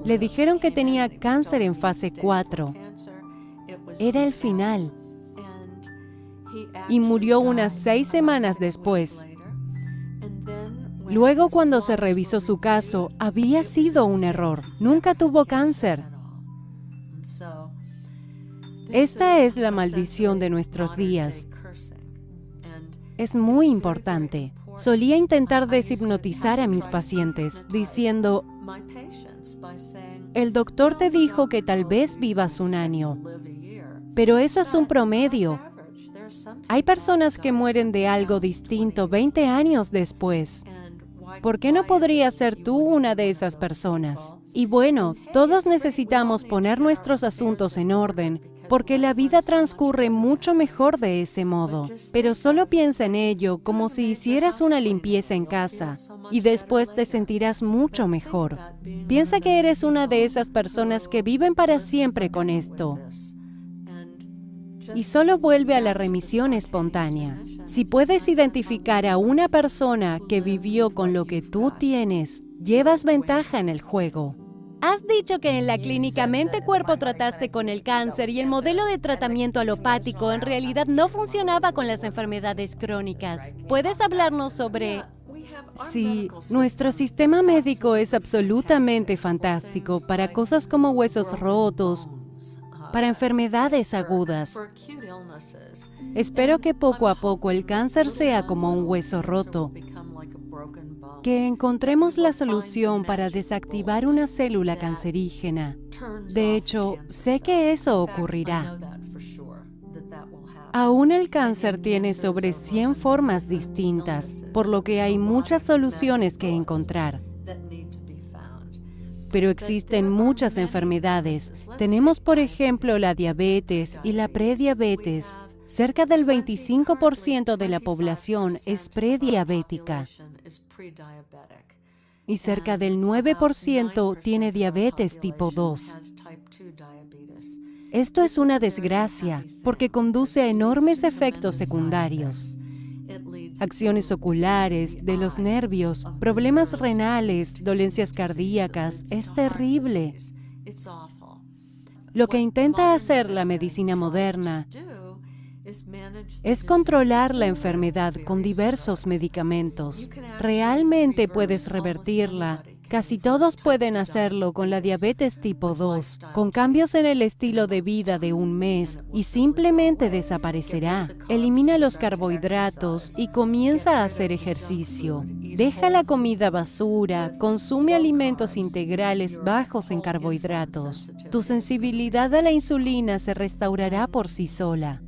Le dijeron que tenía cáncer en fase 4. Era el final. Y murió unas 6 semanas después. Luego, cuando se revisó su caso, había sido un error. Nunca tuvo cáncer. Esta es la maldición de nuestros días. Es muy importante. Solía intentar deshipnotizar a mis pacientes, diciendo, el doctor te dijo que tal vez vivas 1 año, pero eso es un promedio. Hay personas que mueren de algo distinto 20 años después. ¿Por qué no podrías ser tú una de esas personas? Y bueno, todos necesitamos poner nuestros asuntos en orden, porque la vida transcurre mucho mejor de ese modo. Pero solo piensa en ello como si hicieras una limpieza en casa, y después te sentirás mucho mejor. Piensa que eres una de esas personas que viven para siempre con esto. Y solo vuelve a la remisión espontánea. Si puedes identificar a una persona que vivió con lo que tú tienes, llevas ventaja en el juego. Has dicho que en la clínica Mente-Cuerpo trataste con el cáncer y el modelo de tratamiento alopático en realidad no funcionaba con las enfermedades crónicas. ¿Puedes hablarnos sobre...? Sí, nuestro sistema médico es absolutamente fantástico para cosas como huesos rotos, para enfermedades agudas. Espero que poco a poco el cáncer sea como un hueso roto, que encontremos la solución para desactivar una célula cancerígena. De hecho, sé que eso ocurrirá. Aún el cáncer tiene sobre 100 formas distintas, por lo que hay muchas soluciones que encontrar. Pero existen muchas enfermedades. Tenemos, por ejemplo, la diabetes y la prediabetes. Cerca del 25% de la población es prediabética y cerca del 9% tiene diabetes tipo 2. Esto es una desgracia porque conduce a enormes efectos secundarios. Acciones oculares, de los nervios, problemas renales, dolencias cardíacas. Es terrible. Lo que intenta hacer la medicina moderna es controlar la enfermedad con diversos medicamentos. Realmente puedes revertirla. Casi todos pueden hacerlo con la diabetes tipo 2, con cambios en el estilo de vida de 1 mes, y simplemente desaparecerá. Elimina los carbohidratos y comienza a hacer ejercicio. Deja la comida basura, consume alimentos integrales bajos en carbohidratos. Tu sensibilidad a la insulina se restaurará por sí sola.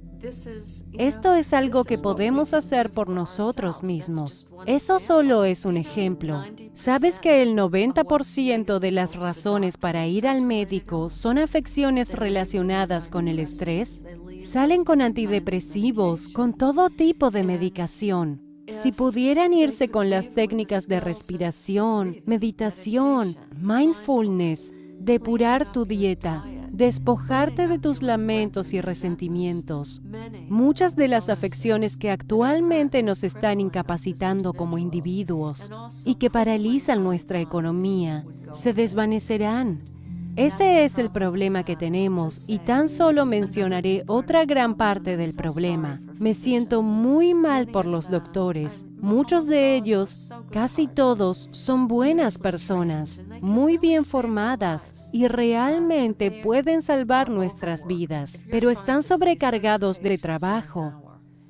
Esto es algo que podemos hacer por nosotros mismos. Eso solo es un ejemplo. ¿Sabes que el 90% de las razones para ir al médico son afecciones relacionadas con el estrés? Salen con antidepresivos, con todo tipo de medicación. Si pudieran irse con las técnicas de respiración, meditación, mindfulness, depurar tu dieta, despojarte de tus lamentos y resentimientos. Muchas de las afecciones que actualmente nos están incapacitando como individuos y que paralizan nuestra economía se desvanecerán. Ese es el problema que tenemos y tan solo mencionaré otra gran parte del problema. Me siento muy mal por los doctores. Muchos de ellos, casi todos, son buenas personas, muy bien formadas y realmente pueden salvar nuestras vidas, pero están sobrecargados de trabajo.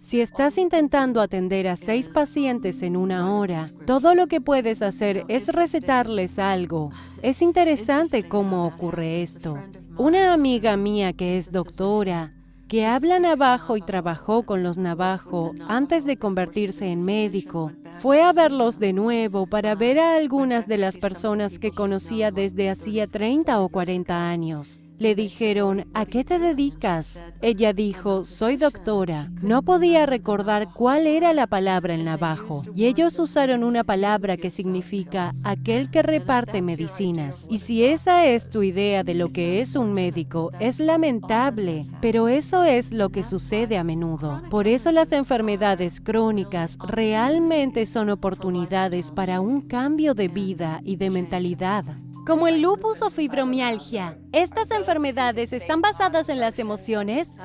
Si estás intentando atender a 6 pacientes en una hora, todo lo que puedes hacer es recetarles algo. Es interesante cómo ocurre esto. Una amiga mía que es doctora, que habla navajo y trabajó con los navajo antes de convertirse en médico, fue a verlos de nuevo para ver a algunas de las personas que conocía desde hacía 30 o 40 años. Le dijeron, ¿a qué te dedicas? Ella dijo, soy doctora. No podía recordar cuál era la palabra en navajo, y ellos usaron una palabra que significa aquel que reparte medicinas. Y si esa es tu idea de lo que es un médico, es lamentable, pero eso es lo que sucede a menudo. Por eso las enfermedades crónicas realmente son oportunidades para un cambio de vida y de mentalidad. Como el lupus o fibromialgia, ¿estas enfermedades están basadas en las emociones?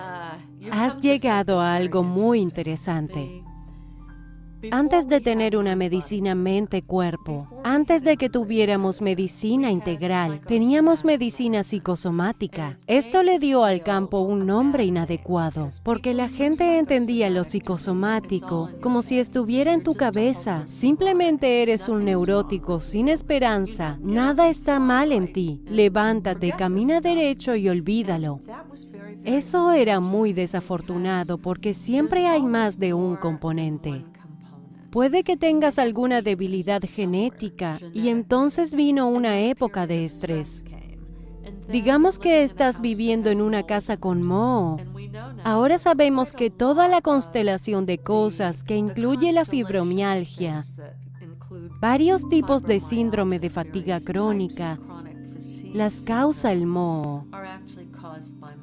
Has llegado a algo muy interesante. Antes de tener una medicina mente-cuerpo, antes de que tuviéramos medicina integral, teníamos medicina psicosomática. Esto le dio al campo un nombre inadecuado, porque la gente entendía lo psicosomático como si estuviera en tu cabeza. Simplemente eres un neurótico sin esperanza. Nada está mal en ti. Levántate, camina derecho y olvídalo. Eso era muy desafortunado porque siempre hay más de un componente. Puede que tengas alguna debilidad genética y entonces vino una época de estrés. Digamos que estás viviendo en una casa con moho. Ahora sabemos que toda la constelación de cosas que incluye la fibromialgia, varios tipos de síndrome de fatiga crónica, las causa el moho.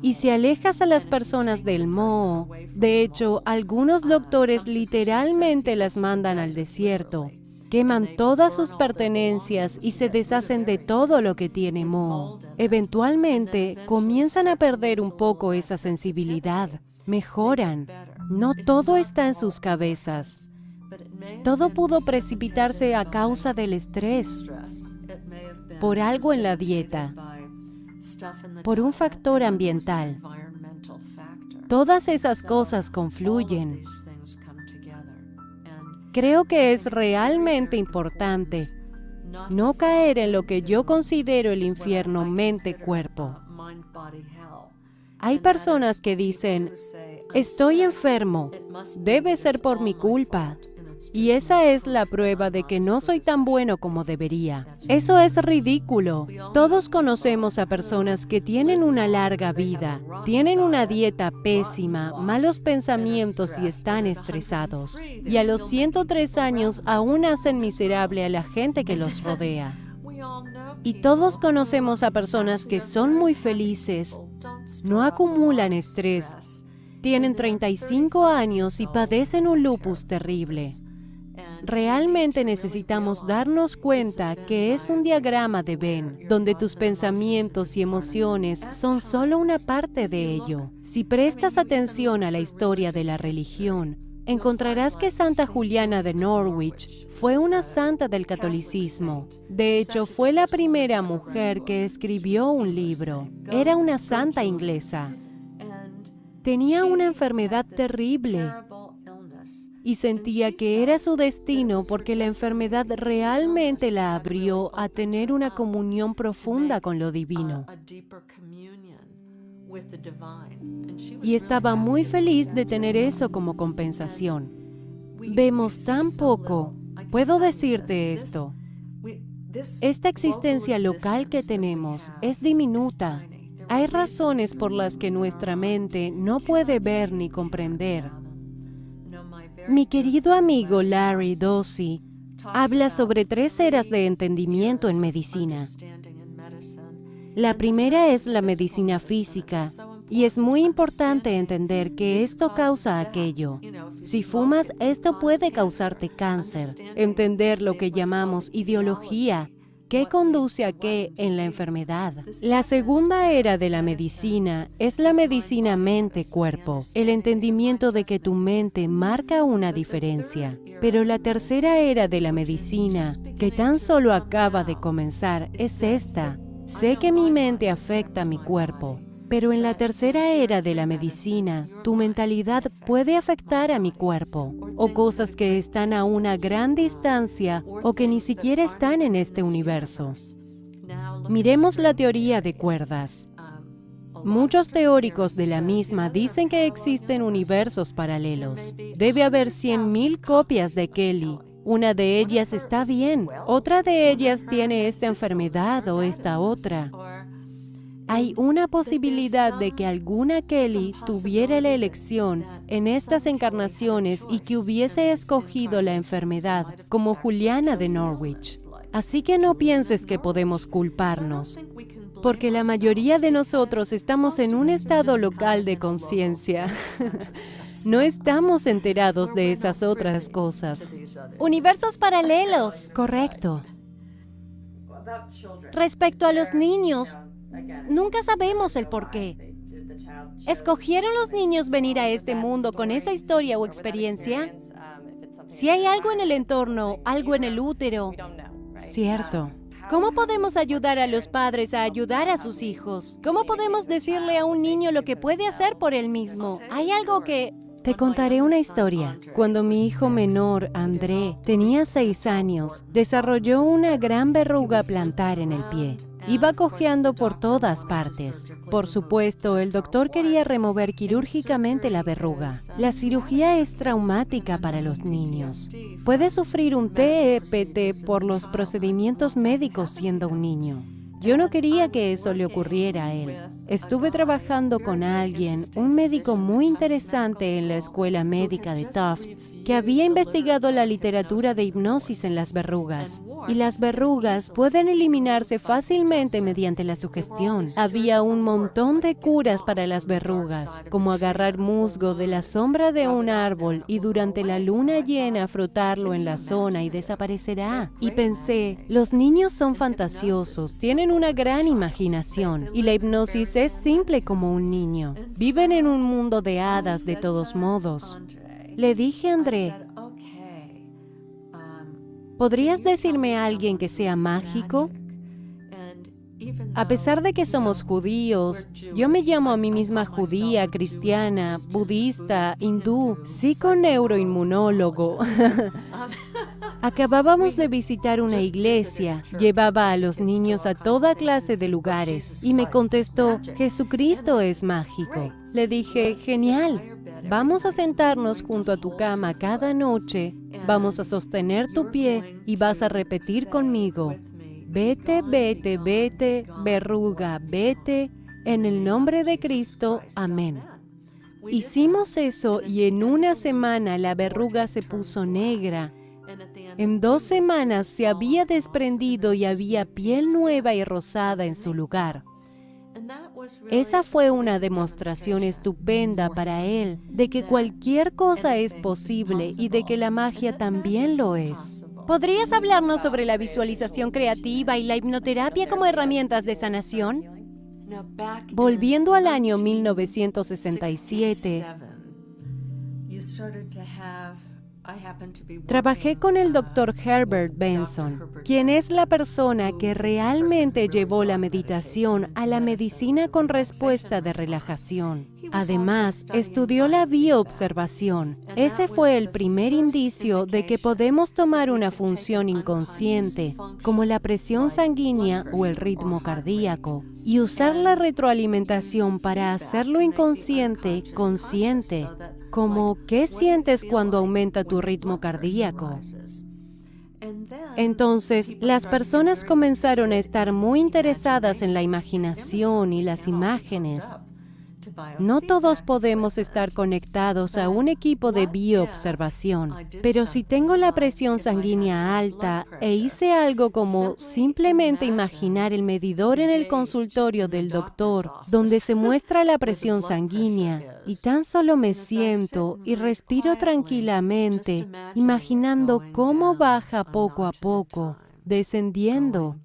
Y si alejas a las personas del moho, de hecho, algunos doctores literalmente las mandan al desierto, queman todas sus pertenencias y se deshacen de todo lo que tiene moho. Eventualmente, comienzan a perder un poco esa sensibilidad, mejoran. No todo está en sus cabezas. Todo pudo precipitarse a causa del estrés, por algo en la dieta, por un factor ambiental. Todas esas cosas confluyen. Creo que es realmente importante no caer en lo que yo considero el infierno mente-cuerpo. Hay personas que dicen, estoy enfermo, debe ser por mi culpa. Y esa es la prueba de que no soy tan bueno como debería. Eso es ridículo. Todos conocemos a personas que tienen una larga vida, tienen una dieta pésima, malos pensamientos y están estresados. Y a los 103 años aún hacen miserable a la gente que los rodea. Y todos conocemos a personas que son muy felices, no acumulan estrés, tienen 35 años y padecen un lupus terrible. Realmente necesitamos darnos cuenta que es un diagrama de Venn, donde tus pensamientos y emociones son solo una parte de ello. Si prestas atención a la historia de la religión, encontrarás que Santa Juliana de Norwich fue una santa del catolicismo. De hecho, fue la primera mujer que escribió un libro. Era una santa inglesa. Tenía una enfermedad terrible y sentía que era su destino porque la enfermedad realmente la abrió a tener una comunión profunda con lo divino. Y estaba muy feliz de tener eso como compensación. Vemos tan poco. Puedo decirte esto. Esta existencia local que tenemos es diminuta. Hay razones por las que nuestra mente no puede ver ni comprender. Mi querido amigo Larry Dossey habla sobre 3 eras de entendimiento en medicina. La primera es la medicina física, y es muy importante entender que esto causa aquello. Si fumas, esto puede causarte cáncer. Entender lo que llamamos ideología, qué conduce a qué en la enfermedad. La segunda era de la medicina es la medicina mente-cuerpo, el entendimiento de que tu mente marca una diferencia. Pero la tercera era de la medicina, que tan solo acaba de comenzar, es esta. Sé que mi mente afecta a mi cuerpo, pero en la tercera era de la medicina, tu mentalidad puede afectar a mi cuerpo, o cosas que están a una gran distancia o que ni siquiera están en este universo. Miremos la teoría de cuerdas. Muchos teóricos de la misma dicen que existen universos paralelos. Debe haber 100,000 copias de Kelly. Una de ellas está bien, otra de ellas tiene esta enfermedad o esta otra. Hay una posibilidad de que alguna Kelly tuviera la elección en estas encarnaciones y que hubiese escogido la enfermedad, como Juliana de Norwich. Así que no pienses que podemos culparnos, porque la mayoría de nosotros estamos en un estado local de conciencia. No estamos enterados de esas otras cosas. Universos paralelos. Correcto. Respecto a los niños, nunca sabemos el por qué. ¿Escogieron los niños venir a este mundo con esa historia o experiencia? Si hay algo en el entorno, algo en el útero. Cierto. ¿Cómo podemos ayudar a los padres a ayudar a sus hijos? ¿Cómo podemos decirle a un niño lo que puede hacer por él mismo? Hay algo que... Te contaré una historia. Cuando mi hijo menor, André, tenía 6 años, desarrolló una gran verruga plantar en el pie. Iba cojeando por todas partes. Por supuesto, el doctor quería remover quirúrgicamente la verruga. La cirugía es traumática para los niños. Puede sufrir un TEPT por los procedimientos médicos siendo un niño. Yo no quería que eso le ocurriera a él. Estuve trabajando con alguien, un médico muy interesante en la escuela médica de Tufts, que había investigado la literatura de hipnosis en las verrugas. Y las verrugas pueden eliminarse fácilmente mediante la sugestión. Había un montón de curas para las verrugas, como agarrar musgo de la sombra de un árbol y durante la luna llena frotarlo en la zona y desaparecerá. Y pensé, los niños son fantasiosos, tienen una gran imaginación y la hipnosis es simple como un niño. Viven en un mundo de hadas de todos modos. Le dije a André, ¿podrías decirme a alguien que sea mágico? A pesar de que somos judíos, yo me llamo a mí misma judía, cristiana, budista, hindú, psiconeuroinmunólogo. Acabábamos de visitar una iglesia, llevaba a los niños a toda clase de lugares y me contestó, Jesucristo es mágico. Le dije, genial, vamos a sentarnos junto a tu cama cada noche, vamos a sostener tu pie y vas a repetir conmigo. Vete, vete, vete, verruga, vete, en el nombre de Cristo, amén. Hicimos eso y en una semana la verruga se puso negra. En 2 semanas se había desprendido y había piel nueva y rosada en su lugar. Esa fue una demostración estupenda para él de que cualquier cosa es posible y de que la magia también lo es. ¿Podrías hablarnos sobre la visualización creativa y la hipnoterapia como herramientas de sanación? Volviendo al año 1967, trabajé con el Dr. Herbert Benson, quien es la persona que realmente llevó la meditación a la medicina con respuesta de relajación. Además, estudió la bioobservación. Ese fue el primer indicio de que podemos tomar una función inconsciente, como la presión sanguínea o el ritmo cardíaco, y usar la retroalimentación para hacerlo inconsciente, consciente. Como, ¿qué sientes cuando aumenta tu ritmo cardíaco? Entonces, las personas comenzaron a estar muy interesadas en la imaginación y las imágenes. No todos podemos estar conectados a un equipo de bioobservación, pero si tengo la presión sanguínea alta e hice algo como simplemente imaginar el medidor en el consultorio del doctor, donde se muestra la presión sanguínea, y tan solo me siento y respiro tranquilamente, imaginando cómo baja poco a poco, descendiendo.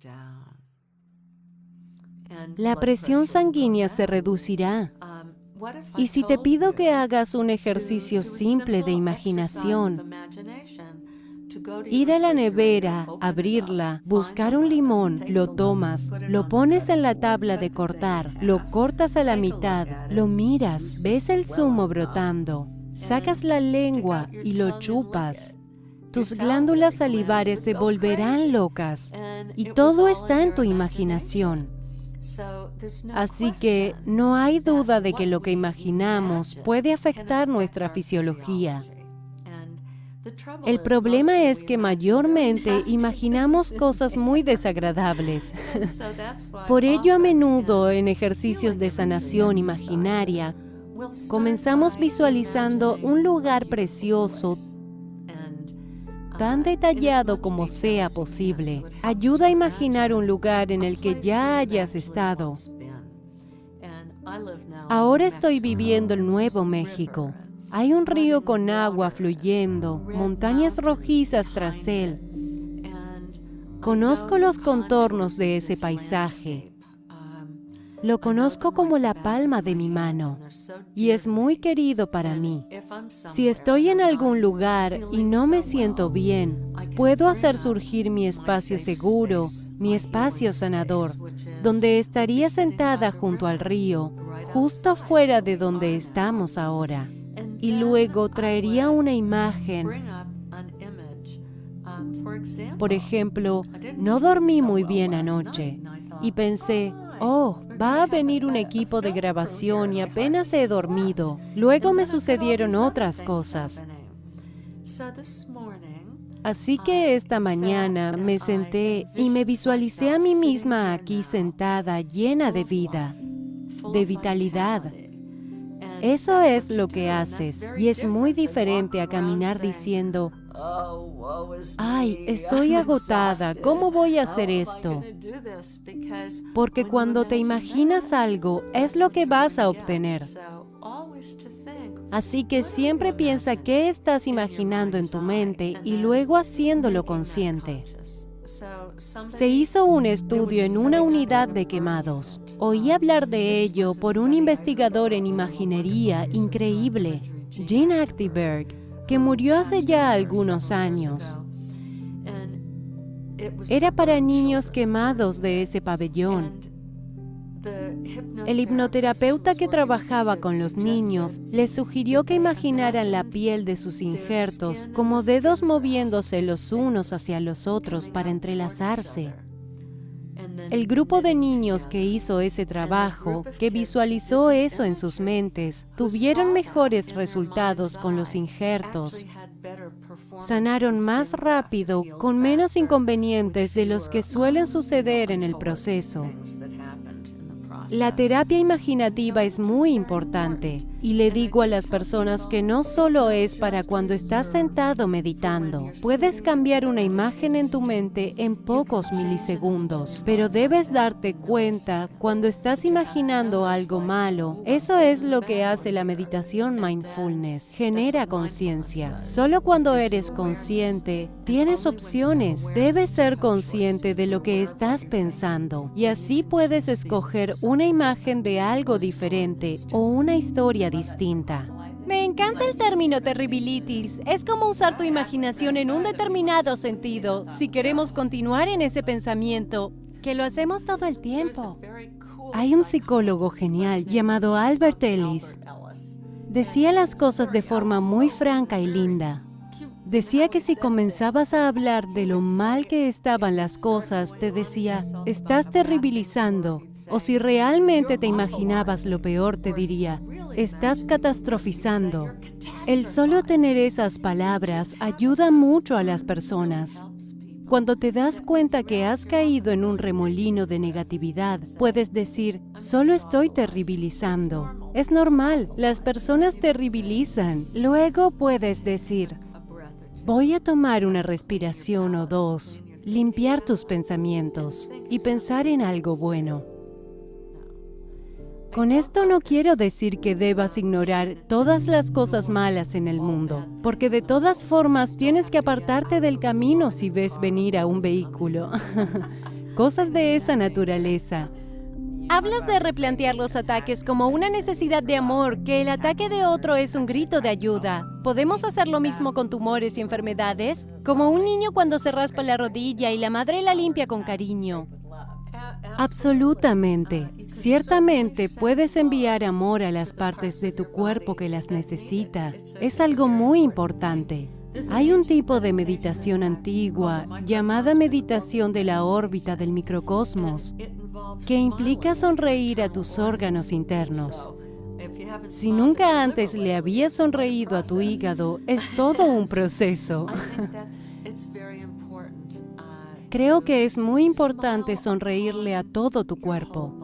La presión sanguínea se reducirá. Y si te pido que hagas un ejercicio simple de imaginación, ir a la nevera, abrirla, buscar un limón, lo tomas, lo pones en la tabla de cortar, lo cortas a la mitad, lo miras, ves el zumo brotando, sacas la lengua y lo chupas. Tus glándulas salivares se volverán locas y todo está en tu imaginación. Así que no hay duda de que lo que imaginamos puede afectar nuestra fisiología. El problema es que mayormente imaginamos cosas muy desagradables. Por ello, a menudo en ejercicios de sanación imaginaria, comenzamos visualizando un lugar precioso, tan detallado como sea posible. Ayuda a imaginar un lugar en el que ya hayas estado. Ahora estoy viviendo en Nuevo México. Hay un río con agua fluyendo, montañas rojizas tras él. Conozco los contornos de ese paisaje. Lo conozco como la palma de mi mano y es muy querido para mí. Si estoy en algún lugar y no me siento bien, puedo hacer surgir mi espacio seguro, mi espacio sanador, donde estaría sentada junto al río, justo fuera de donde estamos ahora. Y luego traería una imagen. Por ejemplo, no dormí muy bien anoche y pensé, oh, va a venir un equipo de grabación y apenas he dormido. Luego me sucedieron otras cosas. Así que esta mañana me senté y me visualicé a mí misma aquí sentada, llena de vida, de vitalidad. Eso es lo que haces, y es muy diferente a caminar diciendo, ay, estoy agotada, ¿cómo voy a hacer esto? Porque cuando te imaginas algo, es lo que vas a obtener. Así que siempre piensa qué estás imaginando en tu mente y luego haciéndolo consciente. Se hizo un estudio en una unidad de quemados. Oí hablar de ello por un investigador en imaginería increíble, Gene Achterberg, que murió hace ya algunos años. Era para niños quemados de ese pabellón. El hipnoterapeuta que trabajaba con los niños les sugirió que imaginaran la piel de sus injertos como dedos moviéndose los unos hacia los otros para entrelazarse. El grupo de niños que hizo ese trabajo, que visualizó eso en sus mentes, tuvieron mejores resultados con los injertos. Sanaron más rápido, con menos inconvenientes de los que suelen suceder en el proceso. La terapia imaginativa es muy importante y le digo a las personas que no solo es para cuando estás sentado meditando. Puedes cambiar una imagen en tu mente en pocos milisegundos, pero debes darte cuenta cuando estás imaginando algo malo. Eso es lo que hace la meditación mindfulness. Genera conciencia. Solo cuando eres consciente, tienes opciones. Debes ser consciente de lo que estás pensando y así puedes escoger una imagen de algo diferente o una historia distinta. Me encanta el término terribilitis. Es como usar tu imaginación en un determinado sentido, si queremos continuar en ese pensamiento, que lo hacemos todo el tiempo. Hay un psicólogo genial llamado Albert Ellis. Decía las cosas de forma muy franca y linda. Decía que si comenzabas a hablar de lo mal que estaban las cosas, te decía, estás terribilizando. O si realmente te imaginabas lo peor, te diría, estás catastrofizando. El solo tener esas palabras ayuda mucho a las personas. Cuando te das cuenta que has caído en un remolino de negatividad, puedes decir, solo estoy terribilizando. Es normal, las personas terribilizan. Luego puedes decir, voy a tomar una respiración o dos, limpiar tus pensamientos y pensar en algo bueno. Con esto no quiero decir que debas ignorar todas las cosas malas en el mundo, porque de todas formas tienes que apartarte del camino si ves venir a un vehículo. Cosas de esa naturaleza. Hablas de replantear los ataques como una necesidad de amor, que el ataque de otro es un grito de ayuda. ¿Podemos hacer lo mismo con tumores y enfermedades? Como un niño cuando se raspa la rodilla y la madre la limpia con cariño. Absolutamente. Ciertamente puedes enviar amor a las partes de tu cuerpo que las necesita. Es algo muy importante. Hay un tipo de meditación antigua llamada meditación de la órbita del microcosmos, que implica sonreír a tus órganos internos. Si nunca antes le habías sonreído a tu hígado, es todo un proceso. Creo que es muy importante sonreírle a todo tu cuerpo.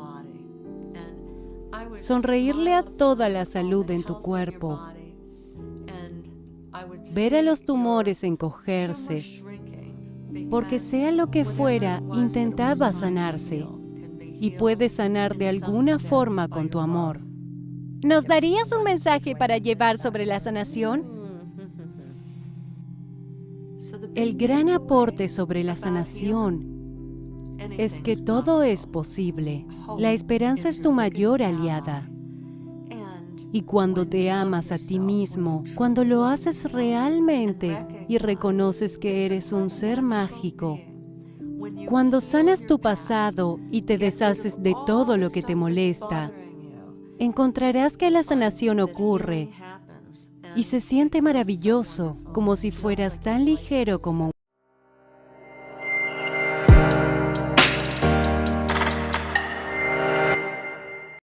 Sonreírle a toda la salud en tu cuerpo. Ver a los tumores encogerse, porque sea lo que fuera, intentaba sanarse. Y puedes sanar de alguna forma con tu amor. ¿Nos darías un mensaje para llevar sobre la sanación? El gran aporte sobre la sanación es que todo es posible. La esperanza es tu mayor aliada. Y cuando te amas a ti mismo, cuando lo haces realmente y reconoces que eres un ser mágico, cuando sanas tu pasado y te deshaces de todo lo que te molesta, encontrarás que la sanación ocurre y se siente maravilloso, como si fueras tan ligero como